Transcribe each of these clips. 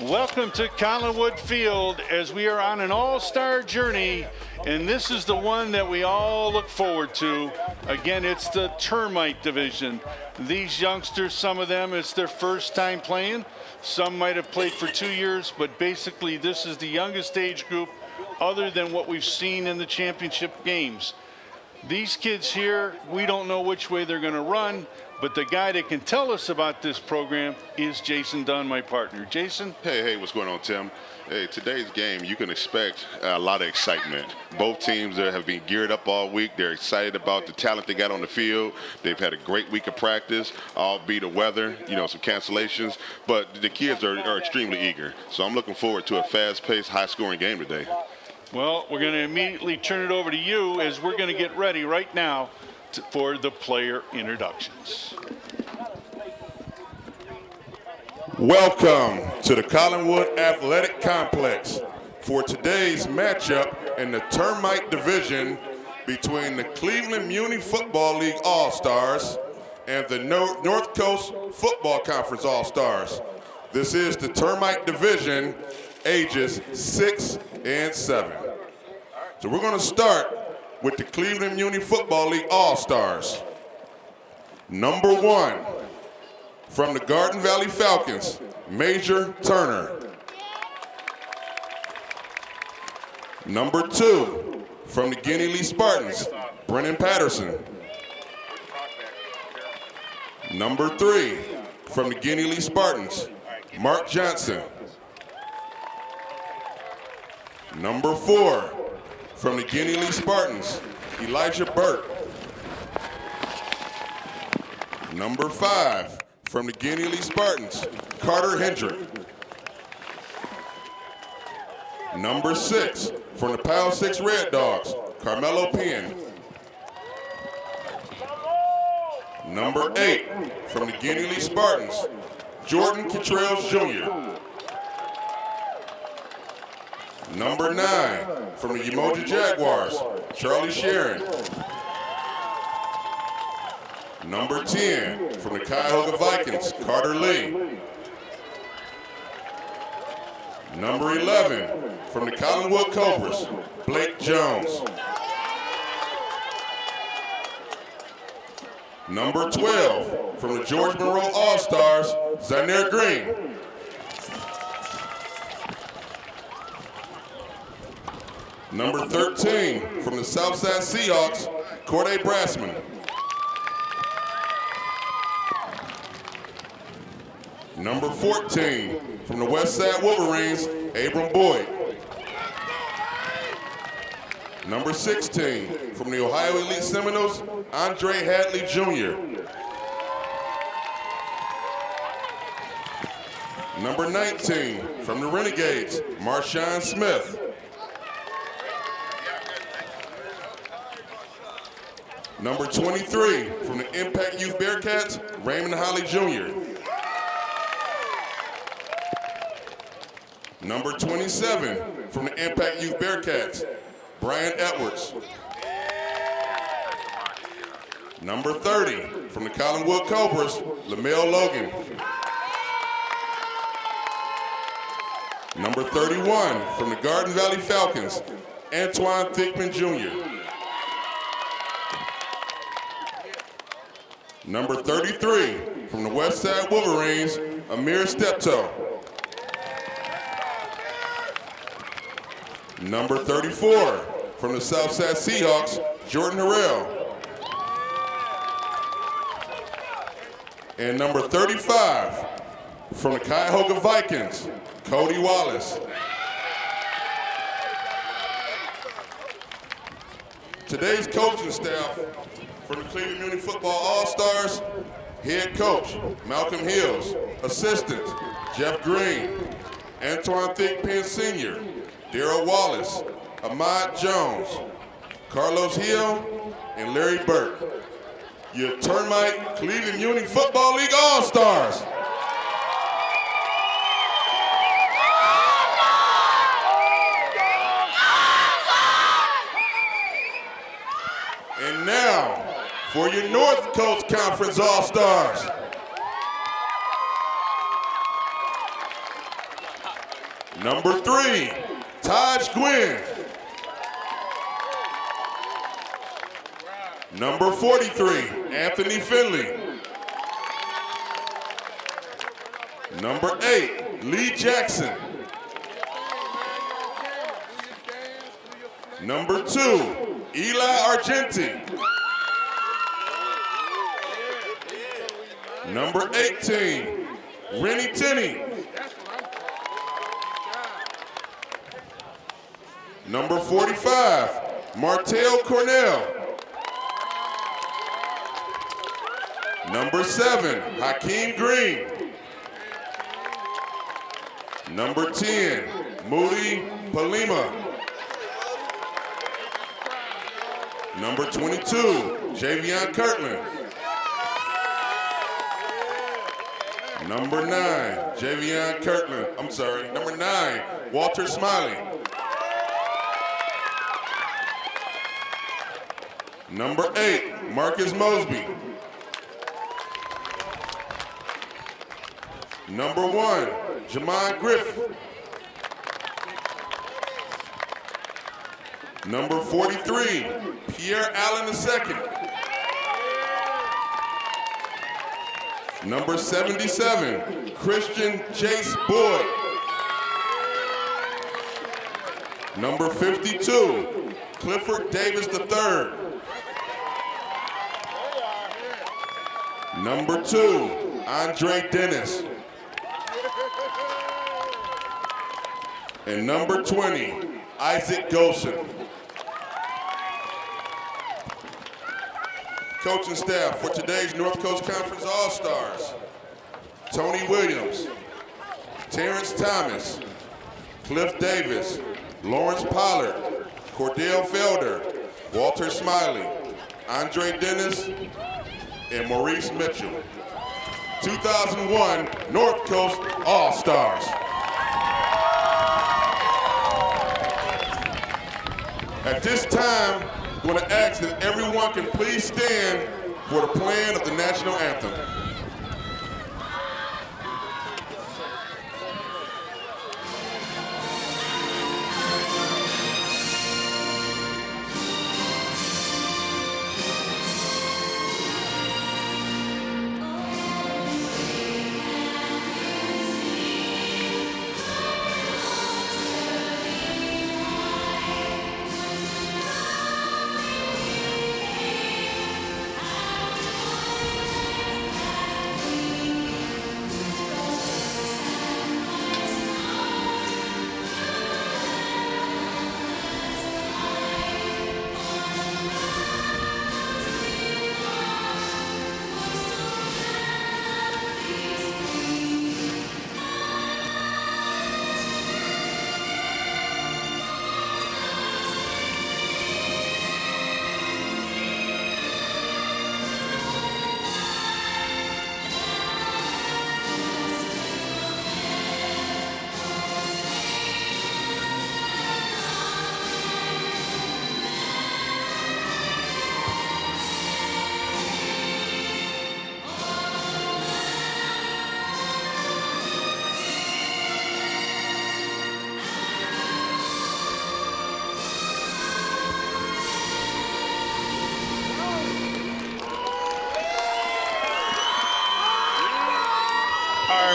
Welcome to Collinwood Field as we are on an all-star journey, and this is the one that we all look forward to. Again, it's the Termite division. These youngsters, some of them, it's their first time playing. Some might have played for 2 years, but basically this is the youngest age group other than what we've seen in the championship games. These kids here, we don't know which way they're going to run, but the guy that can tell us about this program is Jason Dunn, my partner. Jason? Hey, what's going on, Tim? Hey, today's game, you can expect a lot of excitement. Both teams there have been geared up all week. They're excited about the talent they got on the field. They've had a great week of practice, albeit the weather, some cancellations. But the kids are extremely eager. So I'm looking forward to a fast-paced, high-scoring game today. Well, we're going to immediately turn it over to you as we're going to get ready right now for the player introductions. Welcome to the Collinwood Athletic Complex for today's matchup in the Termite division between the Cleveland Muny Football League All-Stars and the North Coast Football Conference All-Stars. This is the Termite division, ages 6 and 7. So we're going to start with the Cleveland Muny Football League All-Stars. Number 1, from the Garden Valley Falcons, Major Turner. Number 2, from the Guinea Lee Spartans, Brennan Patterson. Number 3, from the Guinea Lee Spartans, Mark Johnson. Number 4, from the Guinea Lee Spartans, Elijah Burke. Number 5, from the Guinea Lee Spartans, Carter Hendrick. Number 6, from the Pound 6 Red Dogs, Carmelo Penn. Number 8, from the Guinea Lee Spartans, Jordan Kittrells Jr. Number 9, from the Umoja Jaguars, Charlie Sharon. Number 10, from the Cuyahoga Vikings, Carter Lee. Number 11, from the Collinwood Cobras, Blake Jones. Number 12, from the George Monroe All-Stars, Zaire Green. Number 13, from the Southside Seahawks, Corday Brassman. Number 14, from the Westside Wolverines, Abram Boyd. Number 16, from the Ohio Elite Seminoles, Andre Hadley Jr. Number 19, from the Renegades, Marshawn Smith. Number 23, from the Impact Youth Bearcats, Raymond Holly Jr. Number 27, from the Impact Youth Bearcats, Brian Edwards. Number 30, from the Collinwood Cobras, Lamel Logan. Number 31, from the Garden Valley Falcons, Antoine Thickman Jr. Number 33, from the Westside Wolverines, Amir Steptoe. Number 34, from the Southside Seahawks, Jordan Harrell. And number 35, from the Cuyahoga Vikings, Cody Wallace. Today's coaching staff for the Cleveland Muny Football All-Stars, head coach, Malcolm Hills, assistants, Jeff Green, Antoine Thickpen Sr., Darrell Wallace, Ahmad Jones, Carlos Hill, and Larry Burke. Your Termite Cleveland Muny Football League All-Stars. And now, for your North Coast Conference All-Stars. Number 3, Taj Gwynn. Number 43, Anthony Finley. Number 8, Lee Jackson. Number 2, Eli Argenti. Number 18, Rennie Tenney. Number 45, Martell Cornell. Number 7, Hakeem Green. Number 10, Muny Palima. Number 22, Javion Kirtland. Number 9, Javion Kirtland. I'm sorry, number 9, Walter Smiley. Number 8, Marcus Mosby. Number 1, Jamon Griffin. Number 43, Pierre Allen II. Number 77, Christian Chase Boyd. Number 52, Clifford Davis III. Number 2, Andre Dennis. And number 20, Isaac Golson. Coaching staff for today's North Coast Conference All-Stars: Tony Williams, Terrence Thomas, Cliff Davis, Lawrence Pollard, Cordell Felder, Walter Smiley, Andre Dennis, and Maurice Mitchell. 2001 North Coast All-Stars. At this time, I'm going to ask that everyone can please stand for the playing of the national anthem.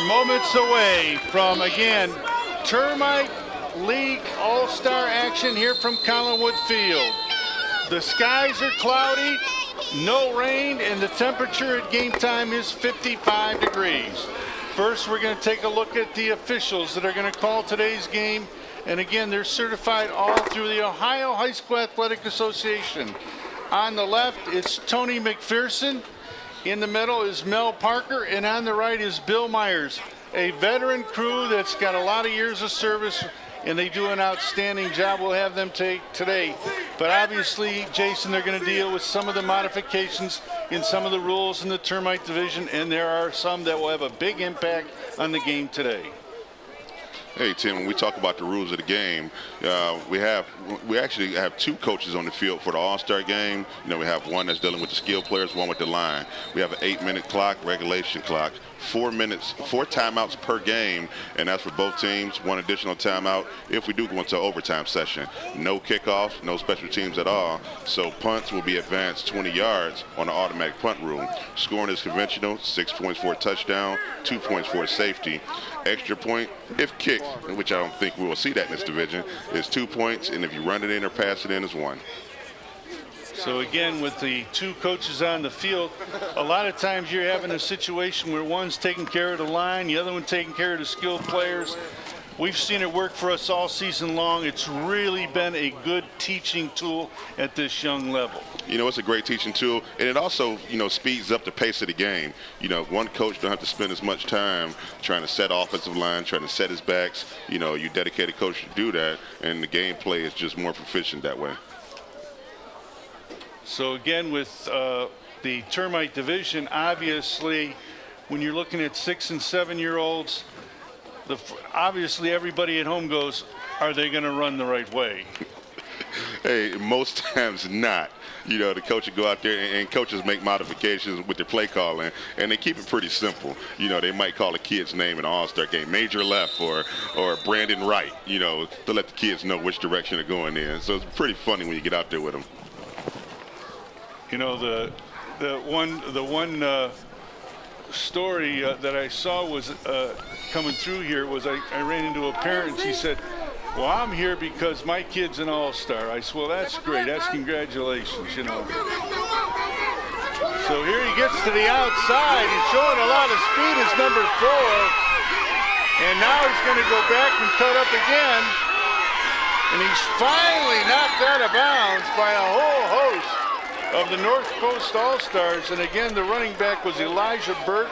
Moments away from, again, Termite League All-Star action here from Collinwood Field. The skies are cloudy, no rain, and the temperature at game time is 55 degrees. First, we're going to take a look at the officials that are going to call today's game. And again, they're certified all through the Ohio High School Athletic Association. On the left, it's Tony McPherson. In the middle is Mel Parker, and on the right is Bill Myers, a veteran crew that's got a lot of years of service, and they do an outstanding job. We'll have them take today. But obviously, Jason, they're going to deal with some of the modifications in some of the rules in the Termite division, and there are some that will have a big impact on the game today. Hey, Tim, when we talk about the rules of the game, we actually have two coaches on the field for the All-Star game. You know, we have one that's dealing with the skill players, one with the line. We have an 8-minute clock, regulation clock 4 timeouts per game, and that's for both teams. 1 additional timeout if we do go into overtime session. No kickoffs, no special teams at all. So punts will be advanced 20 yards on the automatic punt rule. Scoring is conventional: 6 points for a touchdown, 2 points for a safety. Extra point, if kicked, which I don't think we will see that in this division, is 2 points, and if you run it in or pass it in, is 1. So again, with the 2 coaches on the field, a lot of times you're having a situation where one's taking care of the line, the other one taking care of the skilled players. We've seen it work for us all season long. It's really been a good teaching tool at this young level. You know, it's a great teaching tool, and it also, speeds up the pace of the game. One coach don't have to spend as much time trying to set offensive line, trying to set his backs. You dedicated coach to do that, and the gameplay is just more proficient that way. So again, with the Termite division, obviously, when you're looking at 6- and 7-year-olds, obviously everybody at home goes, are they going to run the right way? Hey, most times not. The coach will go out there, and coaches make modifications with their play calling, and they keep it pretty simple. They might call a kid's name in an all-star game, Major Left or Brandon Wright, to let the kids know which direction they're going in. So it's pretty funny when you get out there with them. The one story that I saw was coming through here was I ran into a parent. She said, well, I'm here because my kid's an all-star. I said, well, that's great. That's congratulations, So here he gets to the outside. He's showing a lot of speed as number 4. And now he's going to go back and cut up again. And he's finally knocked out of bounds by a whole host of the North Coast All-Stars. And again, the running back was Elijah Burt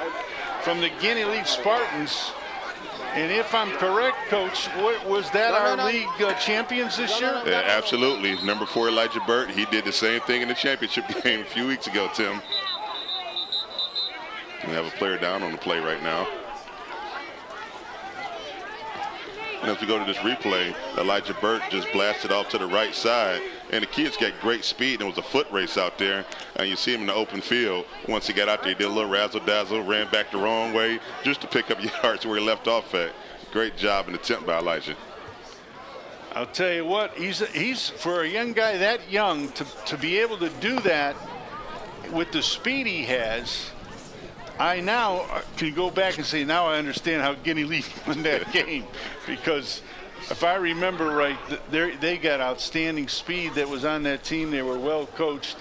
from the Guinea League Spartans. And if I'm correct, Coach, was that our league champions this year? Yeah, absolutely. Number 4, Elijah Burt, he did the same thing in the championship game a few weeks ago, Tim. We have a player down on the play right now. And as we go to this replay, Elijah Burt just blasted off to the right side, and the kids got great speed. There was a foot race out there, and you see him in the open field. Once he got out there, he did a little razzle-dazzle, ran back the wrong way just to pick up yards where he left off at. Great job in the attempt by Elijah. I'll tell you what, he's for a young guy that young to be able to do that with the speed he has. I now can go back and say, now I understand how Guinea League won that game, because if I remember right, they got outstanding speed that was on that team. They were well coached.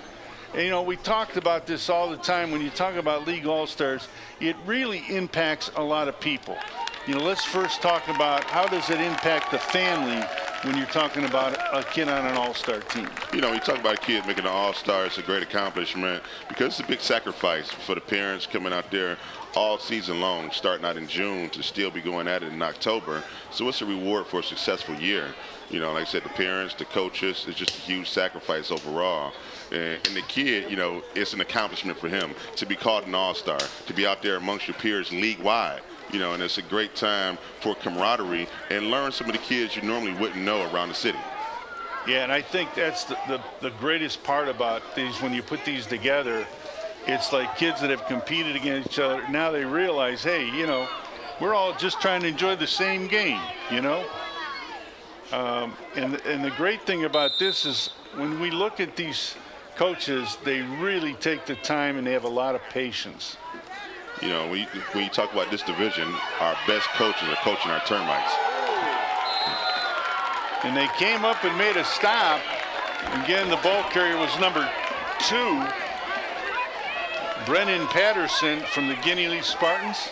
And, we talked about this all the time. When you talk about League All-Stars, it really impacts a lot of people. Let's first talk about how does it impact the family when you're talking about a kid on an all-star team. You talk about a kid making an all-star, it's a great accomplishment because it's a big sacrifice for the parents coming out there all season long, starting out in June to still be going at it in October. So it's a reward for a successful year. Like I said, the parents, the coaches, it's just a huge sacrifice overall. And the kid, it's an accomplishment for him to be called an all-star, to be out there amongst your peers league-wide. And it's a great time for camaraderie and learn some of the kids you normally wouldn't know around the city. Yeah, and I think that's the greatest part about these. When you put these together, it's like kids that have competed against each other. Now they realize, hey, we're all just trying to enjoy the same game, And the great thing about this is when we look at these coaches, they really take the time and they have a lot of patience. When you talk about this division, our best coaches are coaching our Termites. And they came up and made a stop. Again, the ball carrier was number 2, Brennan Patterson from the Guinea League Spartans.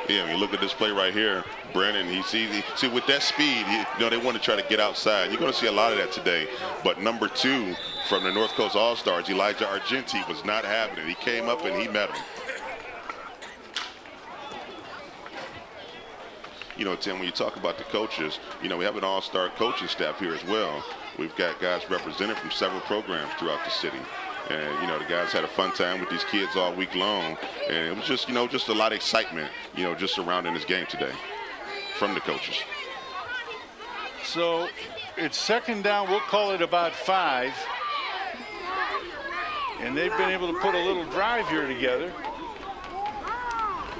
Yeah, when you look at this play right here, Brennan, see with that speed, they want to try to get outside. You're going to see a lot of that today. But number 2 from the North Coast All-Stars, Elijah Argenti, was not having it. He came up and he met him. Tim, when you talk about the coaches, we have an all-star coaching staff here as well. We've got guys represented from several programs throughout the city. And, the guys had a fun time with these kids all week long. And it was just, just a lot of excitement, just surrounding this game today from the coaches. So it's second down. We'll call it about 5. And they've been able to put a little drive here together.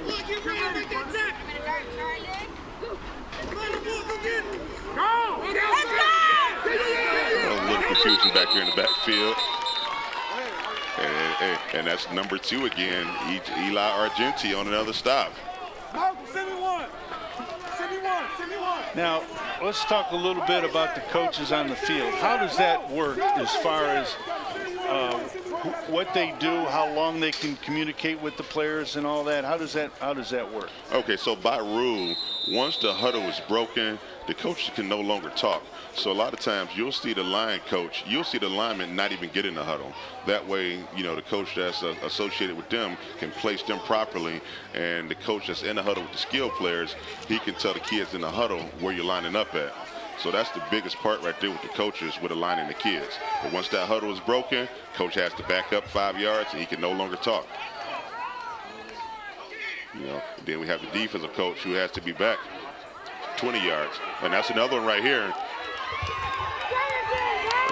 A little confusion back here in the backfield. And that's number 2 again, Eli Argenti on another stop. Now, let's talk a little bit about the coaches on the field. How does that work as far as what they do, how long they can communicate with the players and all that? How does that work? Okay, so by rule, once the huddle is broken, the coaches can no longer talk. So a lot of times you'll see the line coach, you'll see the lineman not even get in the huddle. That way, you know, the coach that's associated with them can place them properly, and the coach that's in the huddle with the skilled players, he can tell the kids in the huddle where you're lining up at. So that's the biggest part right there with the coaches, with aligning the kids. But once that huddle is broken, coach has to back up 5 yards and he can no longer talk. You know, then we have the defensive coach who has to be back 20 yards. And that's another one right here.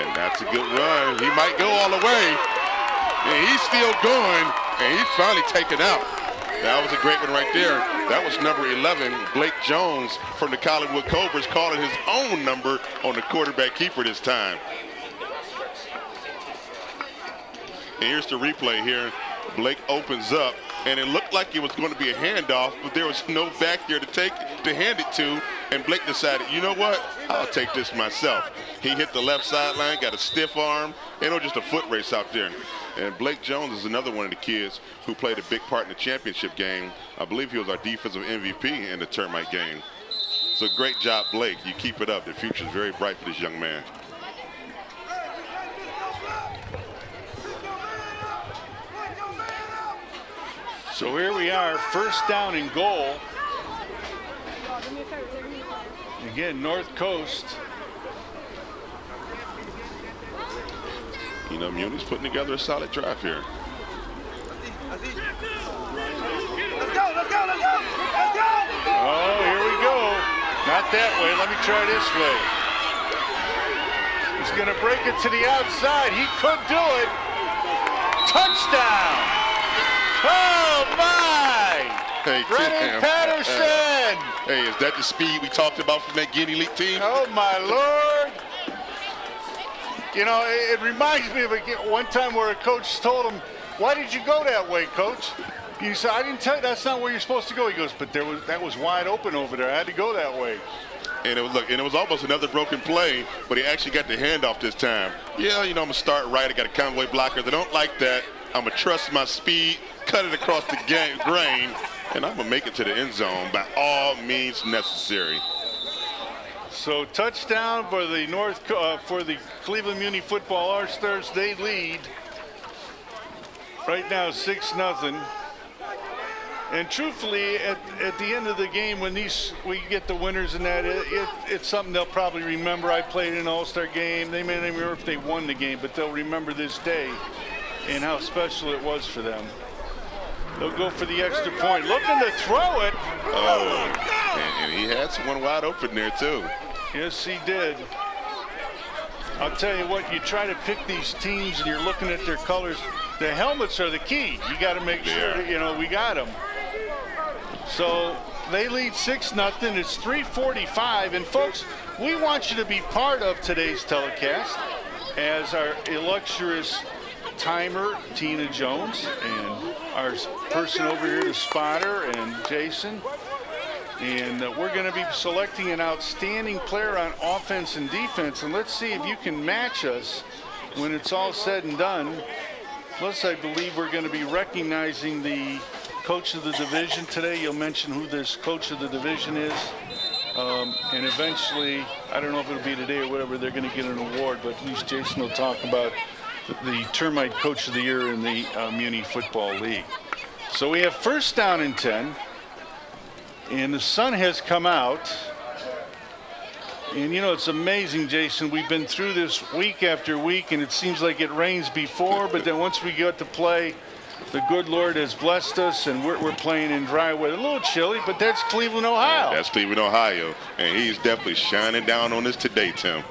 And that's a good run. He might go all the way. And he's still going, and he's finally taken out. That was a great one right there. That was number 11, Blake Jones from the Collinwood Cobras, calling his own number on the quarterback keeper this time. And here's the replay here. Blake opens up, and it looked like it was going to be a handoff, but there was no back there to hand it to, and Blake decided, you know what, I'll take this myself. He hit the left sideline, got a stiff arm, and it was just a foot race out there. And Blake Jones is another one of the kids who played a big part in the championship game. I believe he was our defensive MVP in the Termite game. So great job, Blake. You keep it up. The future is very bright for this young man. So here we are, first down and goal. Again, North Coast. You know, Muny's putting together a solid drive here. Oh, here we go. Not that way. Let me try this way. He's going to break it to the outside. He could do it. Touchdown. Oh, my. Hey, Brennan Patterson. Hey, is that the speed we talked about from that Guinea League team? Oh, my Lord. You know, it reminds me of one time where a coach told him, why did you go that way, coach? He said, I didn't tell you, that's not where you're supposed to go. He goes, but that was wide open over there. I had to go that way. And it was almost another broken play, but he actually got the handoff this time. Yeah, you know, I'm going to start right. I got a convoy blocker. They don't like that. I'm going to trust my speed, cut it across the grain, and I'm going to make it to the end zone by all means necessary. So touchdown for the Cleveland Muny Football All-Stars. They lead right now 6-0. And truthfully, at the end of the game, when we get the winners in that, it's something they'll probably remember. I played in an All-Star game. They may not remember if they won the game, but they'll remember this day and how special it was for them. They'll go for the extra point, looking to throw it. Oh, and he had someone wide open there too. Yes, he did. I'll tell you what, you try to pick these teams and you're looking at their colors. The helmets are the key. You got to make sure that, you know, we got them. So they lead 6-0. It's 3:45. And folks, we want you to be part of today's telecast as our illustrious timer, Tina Jones, and our person over here, the spotter, and Jason. And we're going to be selecting an outstanding player on offense and defense. And let's see if you can match us when it's all said and done. Plus, I believe we're going to be recognizing the coach of the division today. You'll mention who this coach of the division is. And eventually, I don't know if it'll be today or whatever, they're going to get an award. But at least Jason will talk about the Termite Coach of the Year in the Muny Football League. So we have first down and 10. And the sun has come out. And, you know, it's amazing, Jason. We've been through this week after week, and it seems like it rains before. But then once we get to play, the good Lord has blessed us, and we're playing in dry weather. A little chilly, but that's Cleveland, Ohio. Yeah, that's Cleveland, Ohio. And he's definitely shining down on us today, Tim.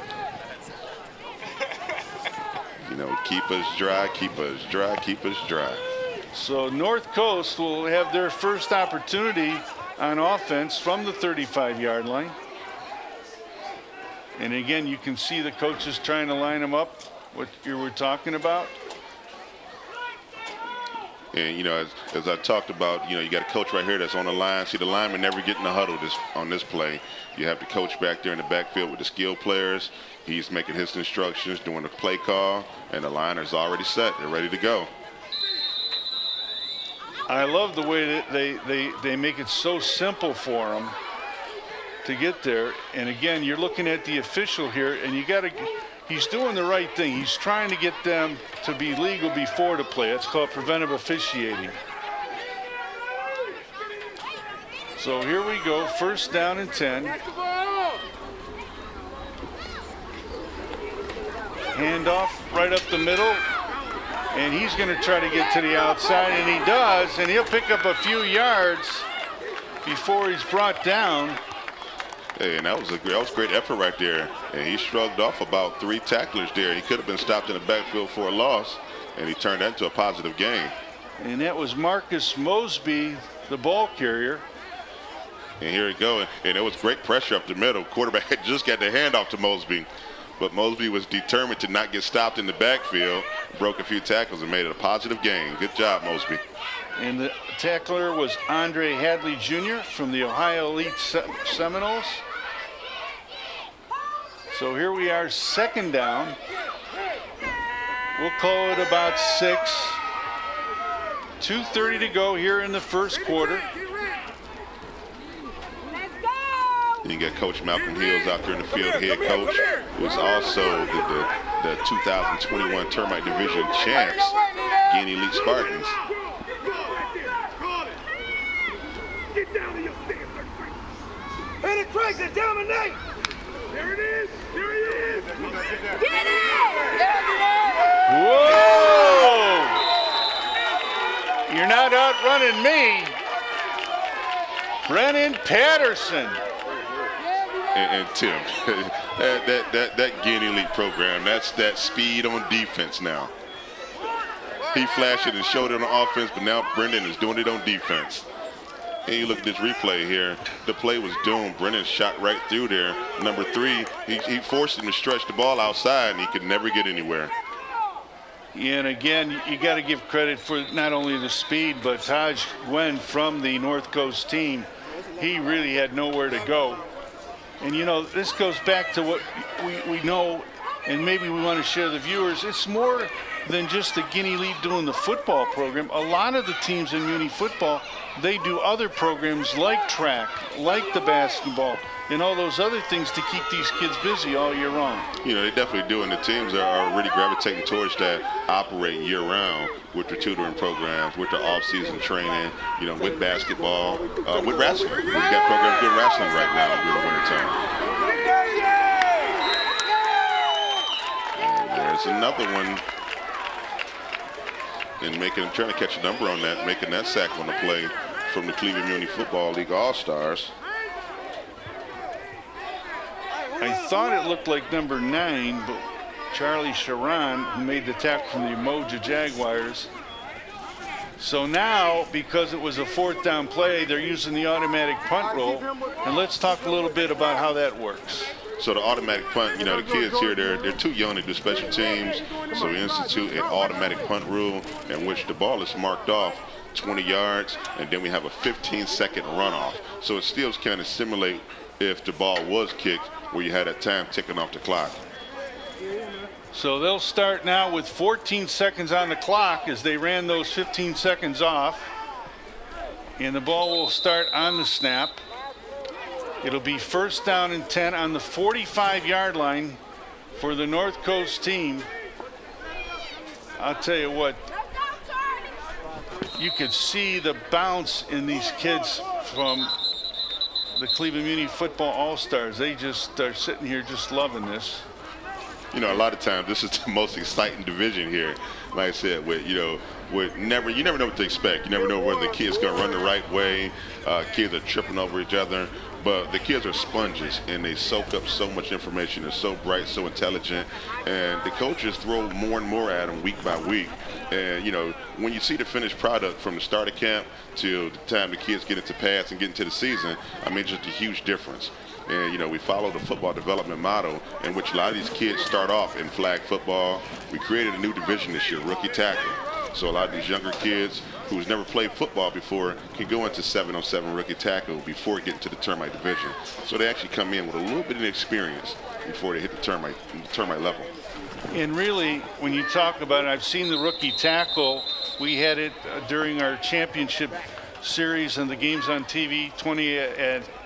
You know, keep us dry, keep us dry, keep us dry. So North Coast will have their first opportunity on offense from the 35-yard line. And again, you can see the coaches trying to line them up, what you were talking about. And, you know, as I talked about, you know, you got a coach right here that's on the line. See, the linemen never get in the huddle on this play. You have the coach back there in the backfield with the skilled players. He's making his instructions, doing the play call, and the liner's already set. They're ready to go. I love the way that they make it so simple for them to get there. And again, you're looking at the official here, and he's doing the right thing. He's trying to get them to be legal before the play. That's called preventive officiating. So here we go, first down and 10. Handoff right up the middle. And he's going to try to get to the outside, and he does, and he'll pick up a few yards before he's brought down. Hey, and that was great effort right there. And he shrugged off about 3 tacklers there. He could have been stopped in the backfield for a loss, and he turned that into a positive gain. And that was Marcus Mosby, the ball carrier. And here we go, and it was great pressure up the middle. Quarterback had just got the handoff to Mosby, but Mosby was determined to not get stopped in the backfield, broke a few tackles and made it a positive gain. Good job, Mosby. And the tackler was Andre Hadley Jr. from the Ohio Elite Seminoles. So here we are, second down. We'll call it about 6. 2:30 to go here in the first quarter. And you got Coach Malcolm Hills out there in the field, head coach, who's also the 2021 Termite Division champs, Guinea Elite Spartans. Get down to your stand, penetration, dominate. There it is. There he is. Get it! Whoa! You're not outrunning me. Brennan Patterson. And Tim, that Guinea Elite program, that's that speed on defense now. He flashed it and showed it on offense, but now Brendan is doing it on defense. And you look at this replay here, the play was doomed. Brendan shot right through there. Number 3, he forced him to stretch the ball outside, and he could never get anywhere. And again, you got to give credit for not only the speed, but Taj Gwen from the North Coast team. He really had nowhere to go. And you know, this goes back to what we know, and maybe we want to share the viewers. It's more than just the Guinea Elite doing the football program. A lot of the teams in Muny football, they do other programs like track, like the basketball, and all those other things to keep these kids busy all year long. You know, they definitely do, and the teams are really gravitating towards that, operate year-round with their tutoring programs, with their off-season training, you know, with basketball, with wrestling. We've got programs doing wrestling right now during the wintertime. And there's another one. And trying to catch a number on that, making that sack on the play from the Cleveland Muny Football League All-Stars. I thought it looked like number 9, but Charlie Sharon, who made the tackle from the Umoja Jaguars. So now, because it was a 4th down play, they're using the automatic punt rule. And let's talk a little bit about how that works. So the automatic punt, you know, the kids here, they're too young to do special teams. So we institute an automatic punt rule in which the ball is marked off 20 yards, and then we have a 15-second runoff. So it still kind of simulate if the ball was kicked, where you had that time ticking off the clock. So they'll start now with 14 seconds on the clock as they ran those 15 seconds off. And the ball will start on the snap. It'll be first down and 10 on the 45-yard line for the North Coast team. I'll tell you what, you could see the bounce in these kids from the Cleveland Muny Football All-Stars. They just are sitting here just loving this. You know, a lot of times this is the most exciting division here. Like I said, you never know what to expect. You never know whether the kids gonna run the right way. Kids are tripping over each other. but the kids are sponges, and they soak up so much information. They're so bright, so intelligent, and the coaches throw more and more at them week by week. And, you know, when you see the finished product from the start of camp till the time the kids get into pads and get into the season, I mean, just a huge difference. And, you know, we follow the football development model in which a lot of these kids start off in flag football. We created a new division this year, rookie tackle. So a lot of these younger kids who's never played football before can go into 7-on-7 rookie tackle before getting to the Termite division. So they actually come in with a little bit of experience before they hit the Termite level. And really, when you talk about it, I've seen the rookie tackle. We had it during our championship series and the games on TV 20,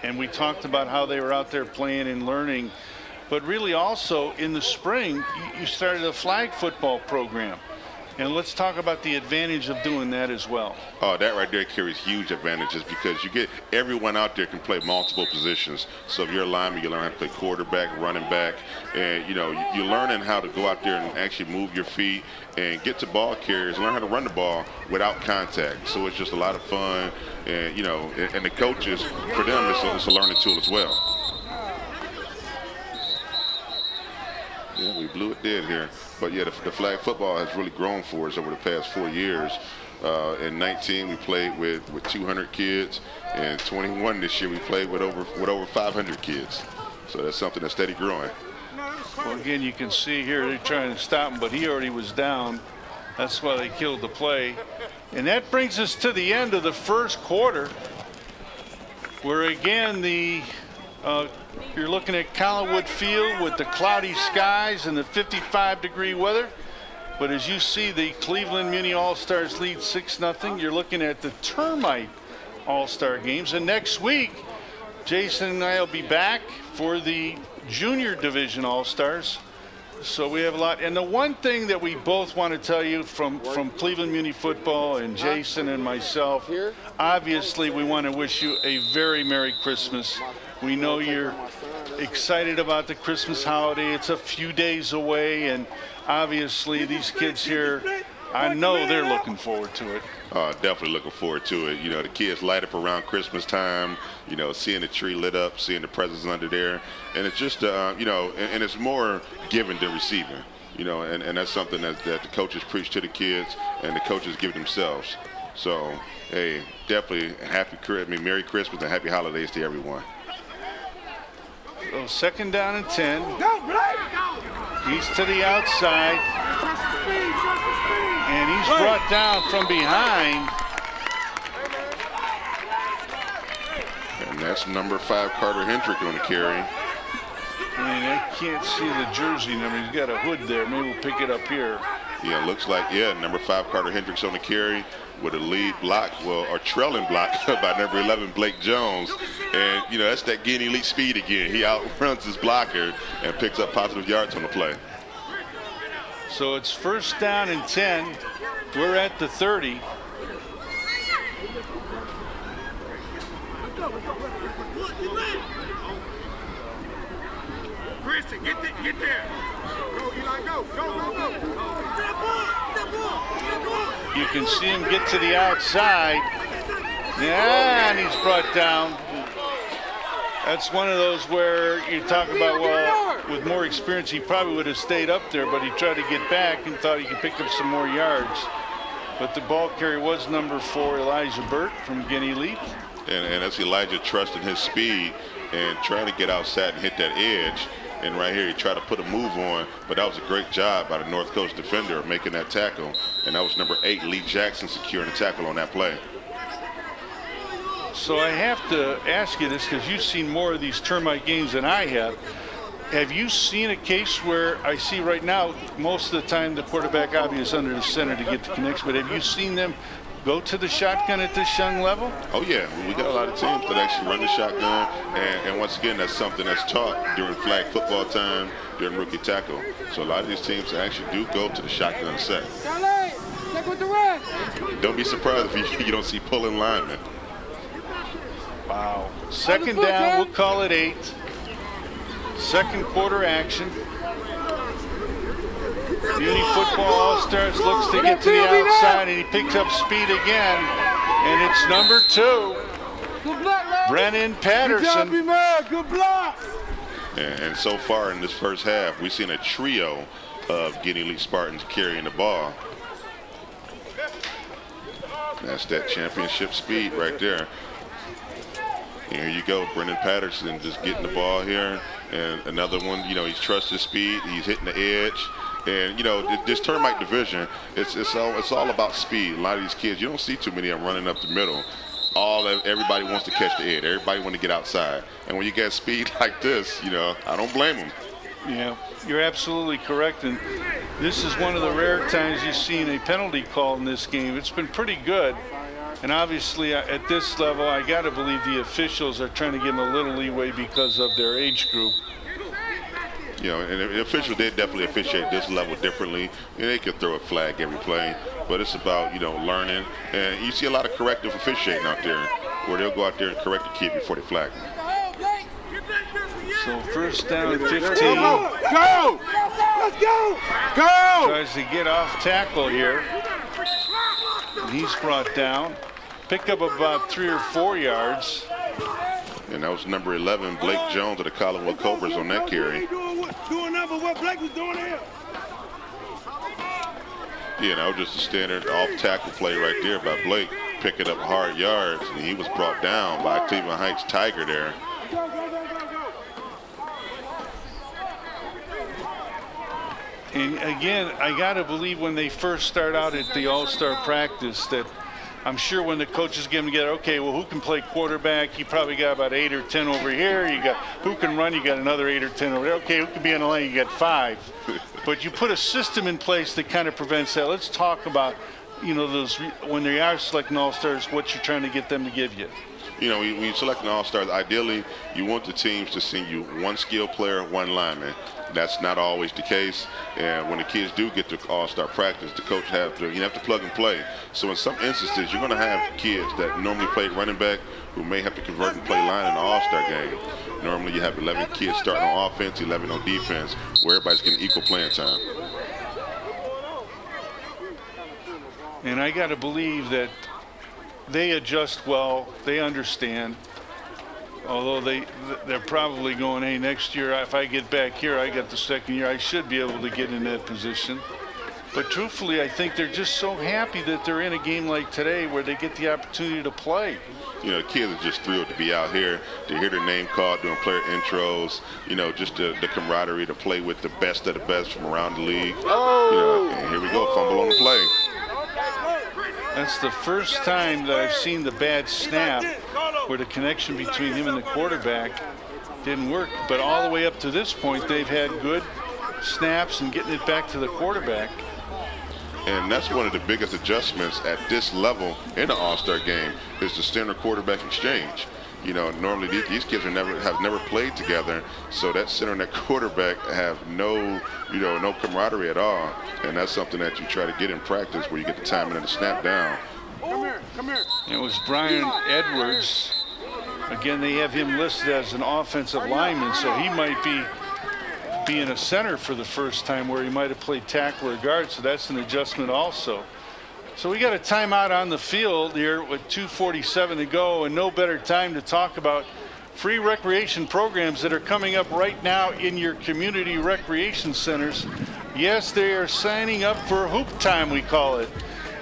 and we talked about how they were out there playing and learning. But really also in the spring, you started a flag football program. And let's talk about the advantage of doing that as well. Oh, that right there carries huge advantages because you get everyone out there can play multiple positions. So if you're a lineman, you learn how to play quarterback, running back, and you know you're learning how to go out there and actually move your feet and get to ball carriers, learn how to run the ball without contact. So it's just a lot of fun, and you know, and the coaches, for them, it's a learning tool as well. Yeah, we blew it dead here. But yeah, the flag football has really grown for us over the past 4 years. In 19, we played with 200 kids, and 21 this year we played with over 500 kids. So that's something that's steady growing. Well, again, you can see here they're trying to stop him, but he already was down. That's why they killed the play. And that brings us to the end of the first quarter, where again you're looking at Collinwood Field with the cloudy skies and the 55-degree weather. But as you see, the Cleveland Muny All-Stars lead 6-0. You're looking at the Termite All-Star games. And next week, Jason and I will be back for the Junior Division All-Stars. So we have a lot. And the one thing that we both want to tell you from Cleveland Muny football and Jason and myself, obviously we want to wish you a very Merry Christmas. We know you're excited about the Christmas holiday. It's a few days away, and obviously these kids here, I know they're looking forward to it. Definitely looking forward to it. You know, the kids light up around Christmas time, you know, seeing the tree lit up, seeing the presents under there. And it's just, you know, and it's more giving than receiving, you know, and that's something that the coaches preach to the kids and the coaches give themselves. So, hey, definitely Merry Christmas and Happy Holidays to everyone. So 2nd down and 10. He's to the outside. And he's brought down from behind. And that's number 5, Carter Hendrick on the carry. I mean, I can't see the jersey number. He's got a hood there. Maybe we'll pick it up here. Yeah, looks like, number 5, Carter Hendricks on the carry with a lead block, or trailing block by number 11, Blake Jones. And, you know, that's that getting elite speed again. He outruns his blocker and picks up positive yards on the play. So it's 1st down and 10. We're at the 30. Christian, get there. Go, Eli, go. You can see him get to the outside. Yeah, and he's brought down. That's one of those where you talk about, well, with more experience, he probably would have stayed up there, but he tried to get back and thought he could pick up some more yards. But the ball carrier was number 4, Elijah Burt from Guinea Leap. And that's Elijah trusting his speed and trying to get outside and hit that edge. And right here, he tried to put a move on, but that was a great job by the North Coast defender of making that tackle. And that was number 8, Lee Jackson, securing the tackle on that play. So I have to ask you this because you've seen more of these Termite games than I have. Have you seen a case where I see right now, most of the time the quarterback obviously is under the center to get the connection, but have you seen them go to the shotgun at this young level? Oh, yeah. We got a lot of teams that actually run the shotgun. And once again, that's something that's taught during flag football time, during rookie tackle. So a lot of these teams actually do go to the shotgun set. Don't be surprised if you don't see pulling linemen. Wow. 2nd down, we'll call it 8. 2nd quarter action. Muny Football All-Stars looks to get to the outside, and he picks up speed again. And it's number 2, Brennan Patterson. Good job, man. Good block. And so far in this first half, we've seen a trio of Guinea Elite Spartans carrying the ball. That's that championship speed right there. Here you go, Brennan Patterson just getting the ball here. And another one, you know, he's trusted speed. He's hitting the edge. And, you know, this Termite division, it's all about speed. A lot of these kids, you don't see too many of them running up the middle. Everybody wants to catch the edge. Everybody wants to get outside. And when you get speed like this, you know, I don't blame them. Yeah, you're absolutely correct. And this is one of the rare times you've seen a penalty called in this game. It's been pretty good. And obviously at this level, I got to believe the officials are trying to give them a little leeway because of their age group. You know, and the officials, they definitely officiate this level differently. And they could throw a flag every play, but it's about, you know, learning. And you see a lot of corrective officiating out there, where they'll go out there and correct the kid before they flag him. So first down, 15. Go! Let's go! Go! Tries to get off tackle here. And he's brought down. Pick up about 3 or 4 yards. And that was number 11, Blake Jones of the Collinwood Cobras on that carry. Doing nothing but what Blake was doing here. Yeah, that was just a standard off-tackle play right there by Blake, picking up hard yards, and he was brought down by Cleveland Heights Tiger there. And again, I got to believe when they first start out at the All-Star practice that I'm sure when the coaches get them together, okay, well, who can play quarterback? You probably got about 8 or 10 over here. You got who can run? You got another 8 or 10 over there. Okay, who can be on the line? You got 5. But you put a system in place that kind of prevents that. Let's talk about, you know, those when they are selecting All-Stars, what you're trying to get them to give you. You know, when you select an All-Star, ideally you want the teams to send you 1 skill player, 1 lineman. That's not always the case, and when the kids do get to All-Star practice, the coach have to plug and play. So in some instances, you're going to have kids that normally play running back who may have to convert and play line in the All-Star game. Normally you have 11 kids starting on offense, 11 on defense, where everybody's getting equal playing time. And I got to believe that they adjust well, they understand. Although they're probably going, hey, next year if I get back here, I got the second year, I should be able to get in that position. But truthfully, I think they're just so happy that they're in a game like today where they get the opportunity to play. You know, the kids are just thrilled to be out here, to hear their name called, doing player intros, you know, just the camaraderie to play with the best of the best from around the league. Oh. You know, and here we go, fumble on the play. That's the first time that I've seen the bad snap where the connection between him and the quarterback didn't work. But all the way up to this point, they've had good snaps and getting it back to the quarterback. And that's one of the biggest adjustments at this level in the All-Star game is the center quarterback exchange. You know, normally these kids have never played together, so that center and that quarterback have no camaraderie at all. And that's something that you try to get in practice where you get the timing and the snap down. Come here. It was Brian Edwards. Again, they have him listed as an offensive lineman, so he might be being a center for the first time where he might have played tackle or guard, so that's an adjustment also. So we got a timeout on the field here with 2:47 to go, and no better time to talk about free recreation programs that are coming up right now in your community recreation centers. Yes, they are signing up for hoop time, we call it.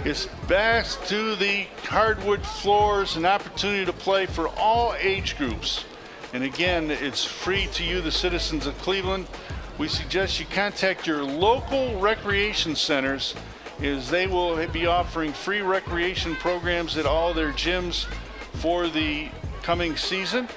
It's back to the hardwood floors, an opportunity to play for all age groups. And again, it's free to you, the citizens of Cleveland. We suggest you contact your local recreation centers, as they will be offering free recreation programs at all their gyms for the coming season.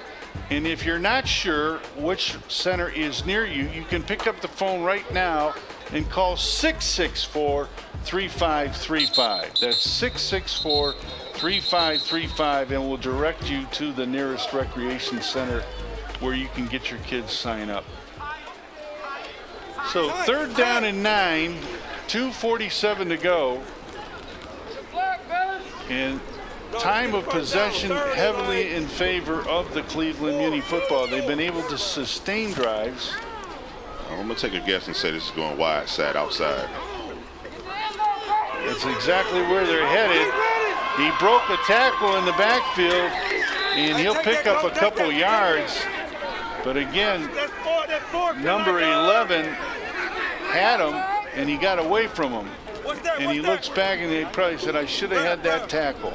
And if you're not sure which center is near you, you can pick up the phone right now and call 664-3535. That's 664-3535, and we'll direct you to the nearest recreation center where you can get your kids sign up. So 3rd down and 9, 2:47 to go. And time of possession heavily in favor of the Cleveland Muni football. They've been able to sustain drives. I'm going to take a guess and say this is going wide side outside. That's exactly where they're headed. He broke a tackle in the backfield, and he'll pick up a couple yards. But again, number 11 had him, and he got away from him. And he looks back, and he probably said, I should have had that tackle.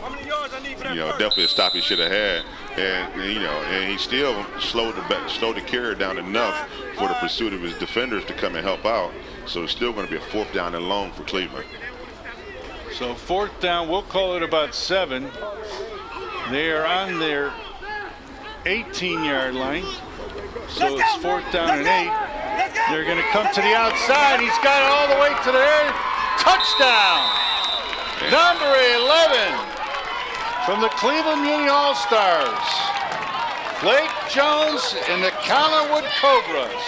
Definitely a stop he should have had. And he still slowed the carrier down enough for the pursuit of his defenders to come and help out. So it's still going to be a 4th down and long for Cleveland. So 4th down, we'll call it about 7. They are on their 18-yard line. So it's 4th down and 8. They're going to come to the outside. He's got it all the way to the air. Touchdown! Number 11 from the Cleveland Muny All-Stars, Blake Jones and the Collinwood Cobras.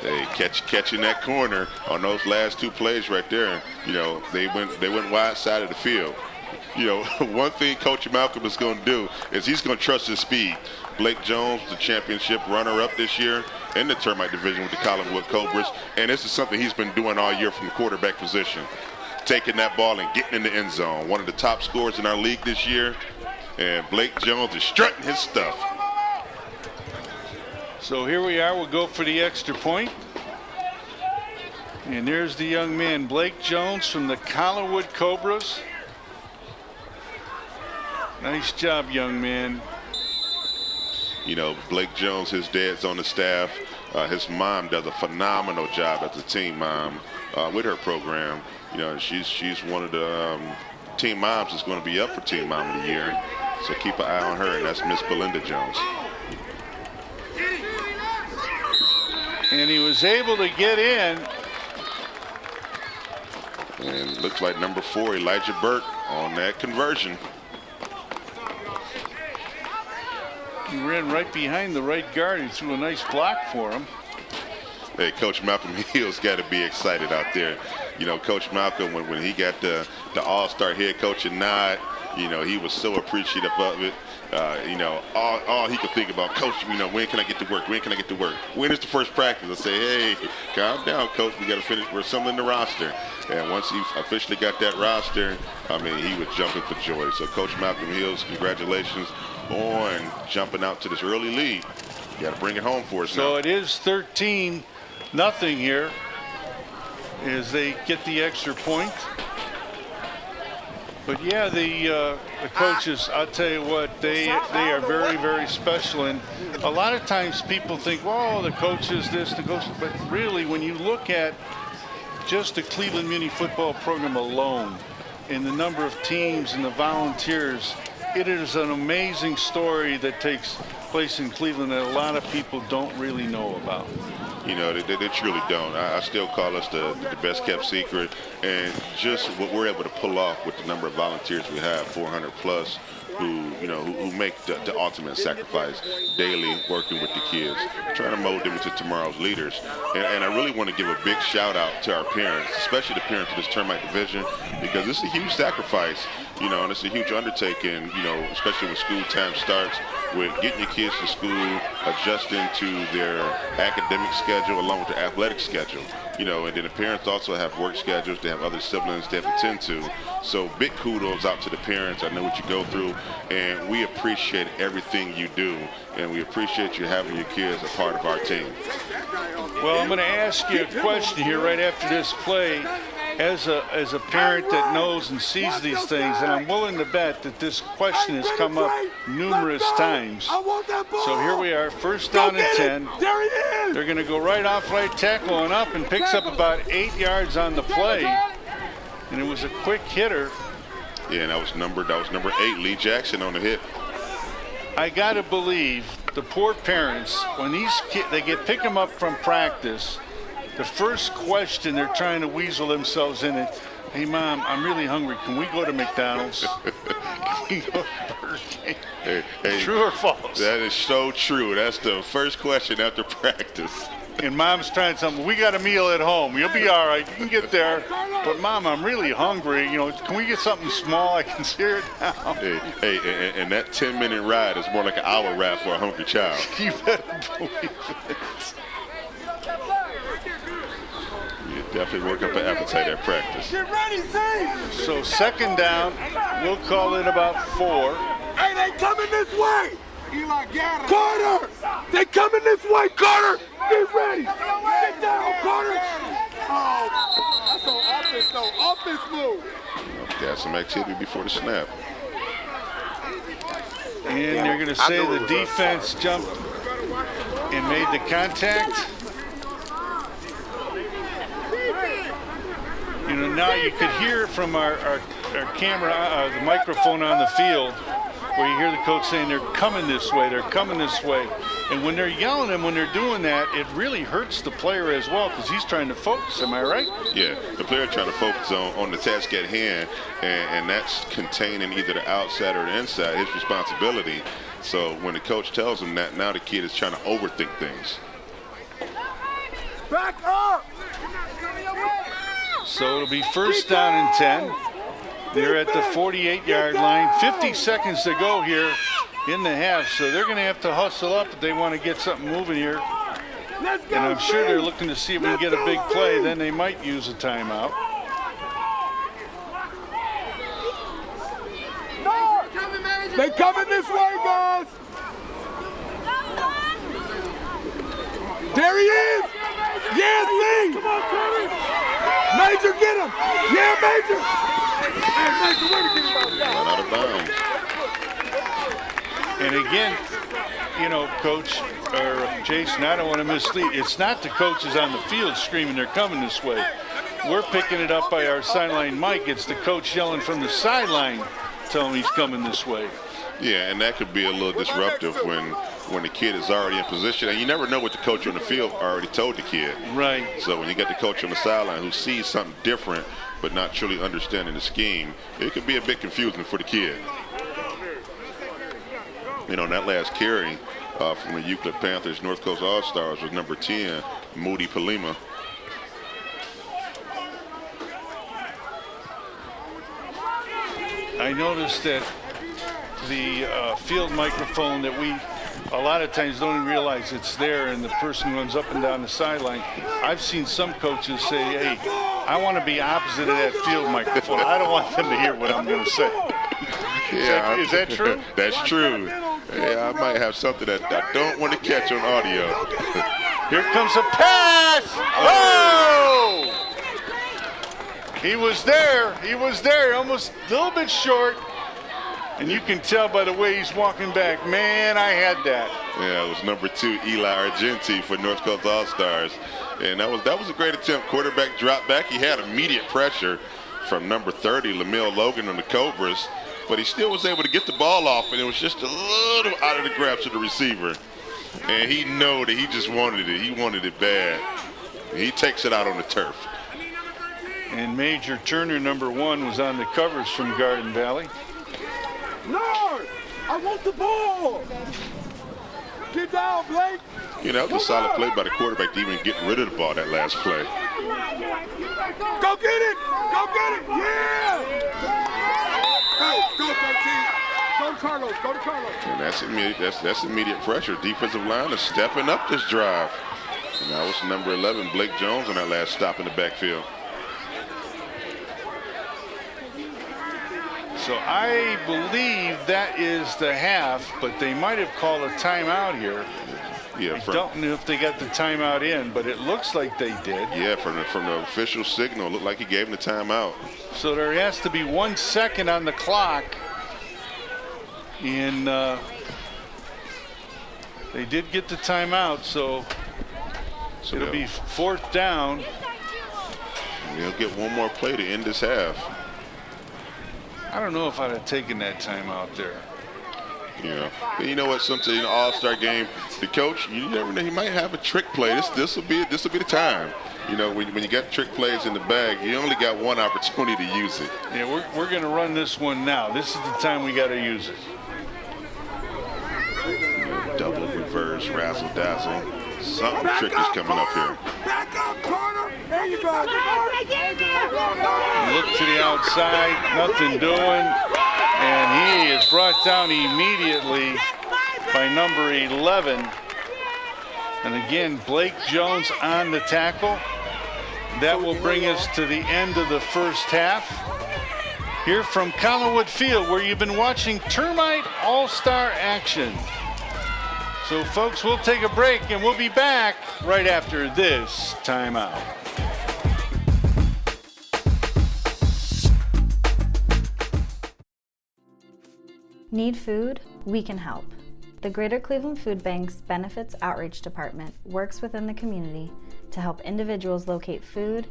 They catching that corner on those last 2 plays right there. They went wide side of the field. One thing Coach Malcolm is going to do is he's going to trust his speed. Blake Jones, the championship runner-up this year in the Termite division with the Collinwood Cobras, and this is something he's been doing all year from the quarterback position, taking that ball and getting in the end zone. One of the top scorers in our league this year, and Blake Jones is strutting his stuff. So here we are. We'll go for the extra point. And there's the young man, Blake Jones from the Collinwood Cobras. Nice job, young man. Blake Jones, his dad's on the staff. His mom does a phenomenal job as a team mom with her program. She's one of the team moms that's going to be up for Team Mom of the Year. So keep an eye on her, and that's Miss Belinda Jones. And he was able to get in. And it looks like number 4, Elijah Burke, on that conversion. He ran right behind the right guard and threw a nice block for him. Hey, Coach Malcolm Hill's got to be excited out there. Coach Malcolm, when he got the all-star head coaching nod, he was so appreciative of it. All he could think about, Coach, when can I get to work? When can I get to work? When is the first practice? I say, hey, calm down, Coach. We got to finish. We're assembling the roster. And once he officially got that roster, he was jumping for joy. So, Coach Malcolm Hills, congratulations on jumping out to this early lead. You got to bring it home for us now. So it is 13-0 here as they get the extra point. But yeah, the coaches, I'll tell you what, they are very, very special. And a lot of times people think, well, the coaches this, the coaches, but really when you look at just the Cleveland Muny football program alone and the number of teams and the volunteers, it is an amazing story that takes place in Cleveland that a lot of people don't really know about. They truly don't. I still call us the best kept secret, and just what we're able to pull off with the number of volunteers we have, 400 plus, who make the ultimate sacrifice daily, working with the kids, trying to mold them into tomorrow's leaders. And I really want to give a big shout out to our parents, especially the parents of this Termite division, because it's a huge sacrifice, and it's a huge undertaking, especially when school time starts, with getting your kids to school, adjusting to their academic schedule along with their athletic schedule. And then the parents also have work schedules, they have other siblings they have to tend to. So big kudos out to the parents. I know what you go through, and we appreciate everything you do, and we appreciate you having your kids a part of our team. Well, I'm going to ask you a question here right after this play. As a parent that knows and sees these things, and I'm willing to bet that this question has come up numerous times. So here we are, 1st down and 10. They're going to go right off right tackle and up, and picks up about 8 yards on the play. And it was a quick hitter. Yeah, and that was number 8, Lee Jackson, on the hit. I got to believe the poor parents, when these kids, they pick them up from practice, the first question they're trying to weasel themselves in it, hey, Mom, I'm really hungry. Can we go to McDonald's? Can we go to Burger King? Hey, true or false? That is so true. That's the first question after practice. And Mom's trying to tell me, we got a meal at home. You'll be all right. You can get there. But, Mom, I'm really hungry. Can we get something small? I can tear it down. Hey, and that 10-minute ride is more like an hour ride for a hungry child. You better believe it. Definitely work up an appetite at practice. Get ready, Zane! So 2nd down, we'll call it about 4. Hey, they coming this way. Eli, get him. Carter, they coming this way. Carter, get ready. Get down, Carter. Oh, that's on offense, though. Offense move. Got some activity before the snap. And they're going to say the defense jumped and made the contact. You know, now you could hear from our camera, the microphone on the field, where you hear the coach saying they're coming this way, they're coming this way. And when they're yelling and when they're doing that, it really hurts the player as well because he's trying to focus. Am I right? Yeah, the player trying to focus on the task at hand, and that's containing either the outside or the inside, his responsibility. So when the coach tells him that, now the kid is trying to overthink things. Back up. So it'll be first down and 10. They're at the 48-yard line. 50 seconds to go here in the half, so they're going to have to hustle up if they want to get something moving here. And I'm sure they're looking to see if we can get a big play. Then they might use a timeout. They coming this way, guys. There he is. Yeah, see. Come on, Terry. Major, get him. Yeah, Major. Hey, Major, where to get him out? Out of bounds. And again, you know, Coach or Jason, I don't want to mislead. It's not the coaches on the field screaming they're coming this way. We're picking it up by our sideline mic. It's the coach yelling from the sideline, telling him he's coming this way. Yeah, and that could be a little disruptive when the kid is already in position. And you never know what the coach on the field already told the kid. Right. So when you get the coach on the sideline who sees something different but not truly understanding the scheme, it could be a bit confusing for the kid. You know, that last carry from the Euclid Panthers North Coast All-Stars was number 10, Moody Palima. I noticed that the field microphone that we a lot of times don't even realize it's there, and the person runs up and down the sideline. I've seen some coaches say, hey, I want to be opposite of that field microphone. I don't want them to hear what I'm going to say. Yeah, is that true? That's true. Yeah, I might have something that I don't want to catch on audio. Here comes a pass. Oh! He was there. He was there. Almost a little bit short. And you can tell by the way he's walking back. Man, I had that. Yeah, it was number 2, Eli Argenti for North Coast All-Stars. And that was a great attempt. Quarterback dropped back. He had immediate pressure from number 30, Lamille Logan on the Cobras. But he still was able to get the ball off, and it was just a little out of the grasp of the receiver. And he knew that he just wanted it. He wanted it bad. And he takes it out on the turf. And Major Turner, number 1, was on the covers from Garden Valley. Lord, I want the ball. Get down, Blake. You know, that was a solid play by the quarterback to even get rid of the ball that last play. Go get it. Go get it. Yeah. Go 13. Go to Carlos. Go to Carlos. And that's immediate pressure. Defensive line is stepping up this drive. And that was number 11, Blake Jones, on that last stop in the backfield. So I believe that is the half, but they might have called a timeout here. Yeah, I don't know if they got the timeout in, but it looks like they did. Yeah, from the official signal, it looked like he gave him the timeout. So there has to be 1 second on the clock. And they did get the timeout, so it'll be 4th down. They'll get one more play to end this half. I don't know if I'd have taken that timeout there. Yeah, and you know what? Sometimes in an all-star game, the coach, you never know, he might have a trick play. This will be the time. You know, when you got trick plays in the bag, you only got one opportunity to use it. Yeah, we're going to run this one now. This is the time we got to use it. Double reverse, razzle dazzle. Something trick is coming up here. Back up, Carter. There you go. Look to the outside, nothing doing. And he is brought down immediately by number 11. And again, Blake Jones on the tackle. That will bring us to the end of the first half. here from Collinwood Field, where you've been watching Termite All-Star action. So folks, we'll take a break and we'll be back right after this timeout. Need food? We can help. The Greater Cleveland Food Bank's Benefits Outreach Department works within the community to help individuals locate food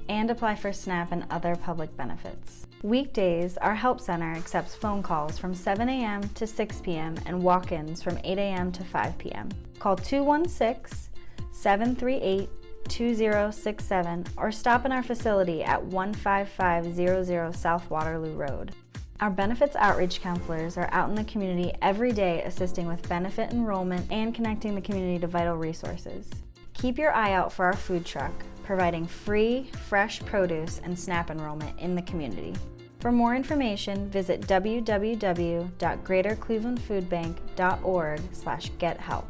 and apply for SNAP and other public benefits. Weekdays, our help center accepts phone calls from 7 a.m. to 6 p.m. and walk-ins from 8 a.m. to 5 p.m. Call 216-738-2067 or stop in our facility at 15500 South Waterloo Road. Our benefits outreach counselors are out in the community every day assisting with benefit enrollment and connecting the community to vital resources. Keep your eye out for our food truck, providing free, fresh produce and SNAP enrollment in the community. For more information, visit www.greaterclevelandfoodbank.org/gethelp.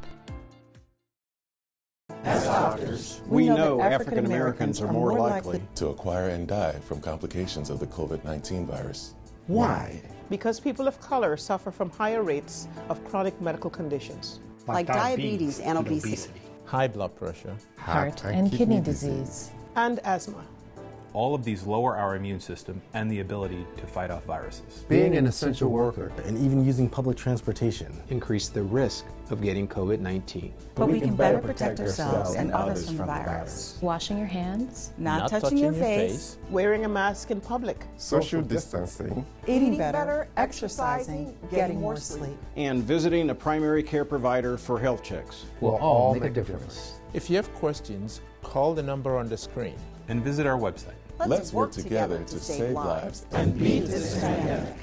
As doctors, we know African Americans are more likely to acquire and die from complications of the COVID-19 virus. Why? Because people of color suffer from higher rates of chronic medical conditions. Like diabetes and obesity. High blood pressure. Heart and kidney disease. And asthma. All of these lower our immune system and the ability to fight off viruses. Being an essential worker and even using public transportation increase the risk of getting COVID-19. But we can better protect ourselves and others from the virus. Washing your hands, not touching your face, wearing a mask in public, social distancing, eating better, exercising, getting more sleep, and visiting a primary care provider for health checks will all make a difference. If you have questions, call the number on the screen and visit our website. Let's work together to save lives and beat this pandemic.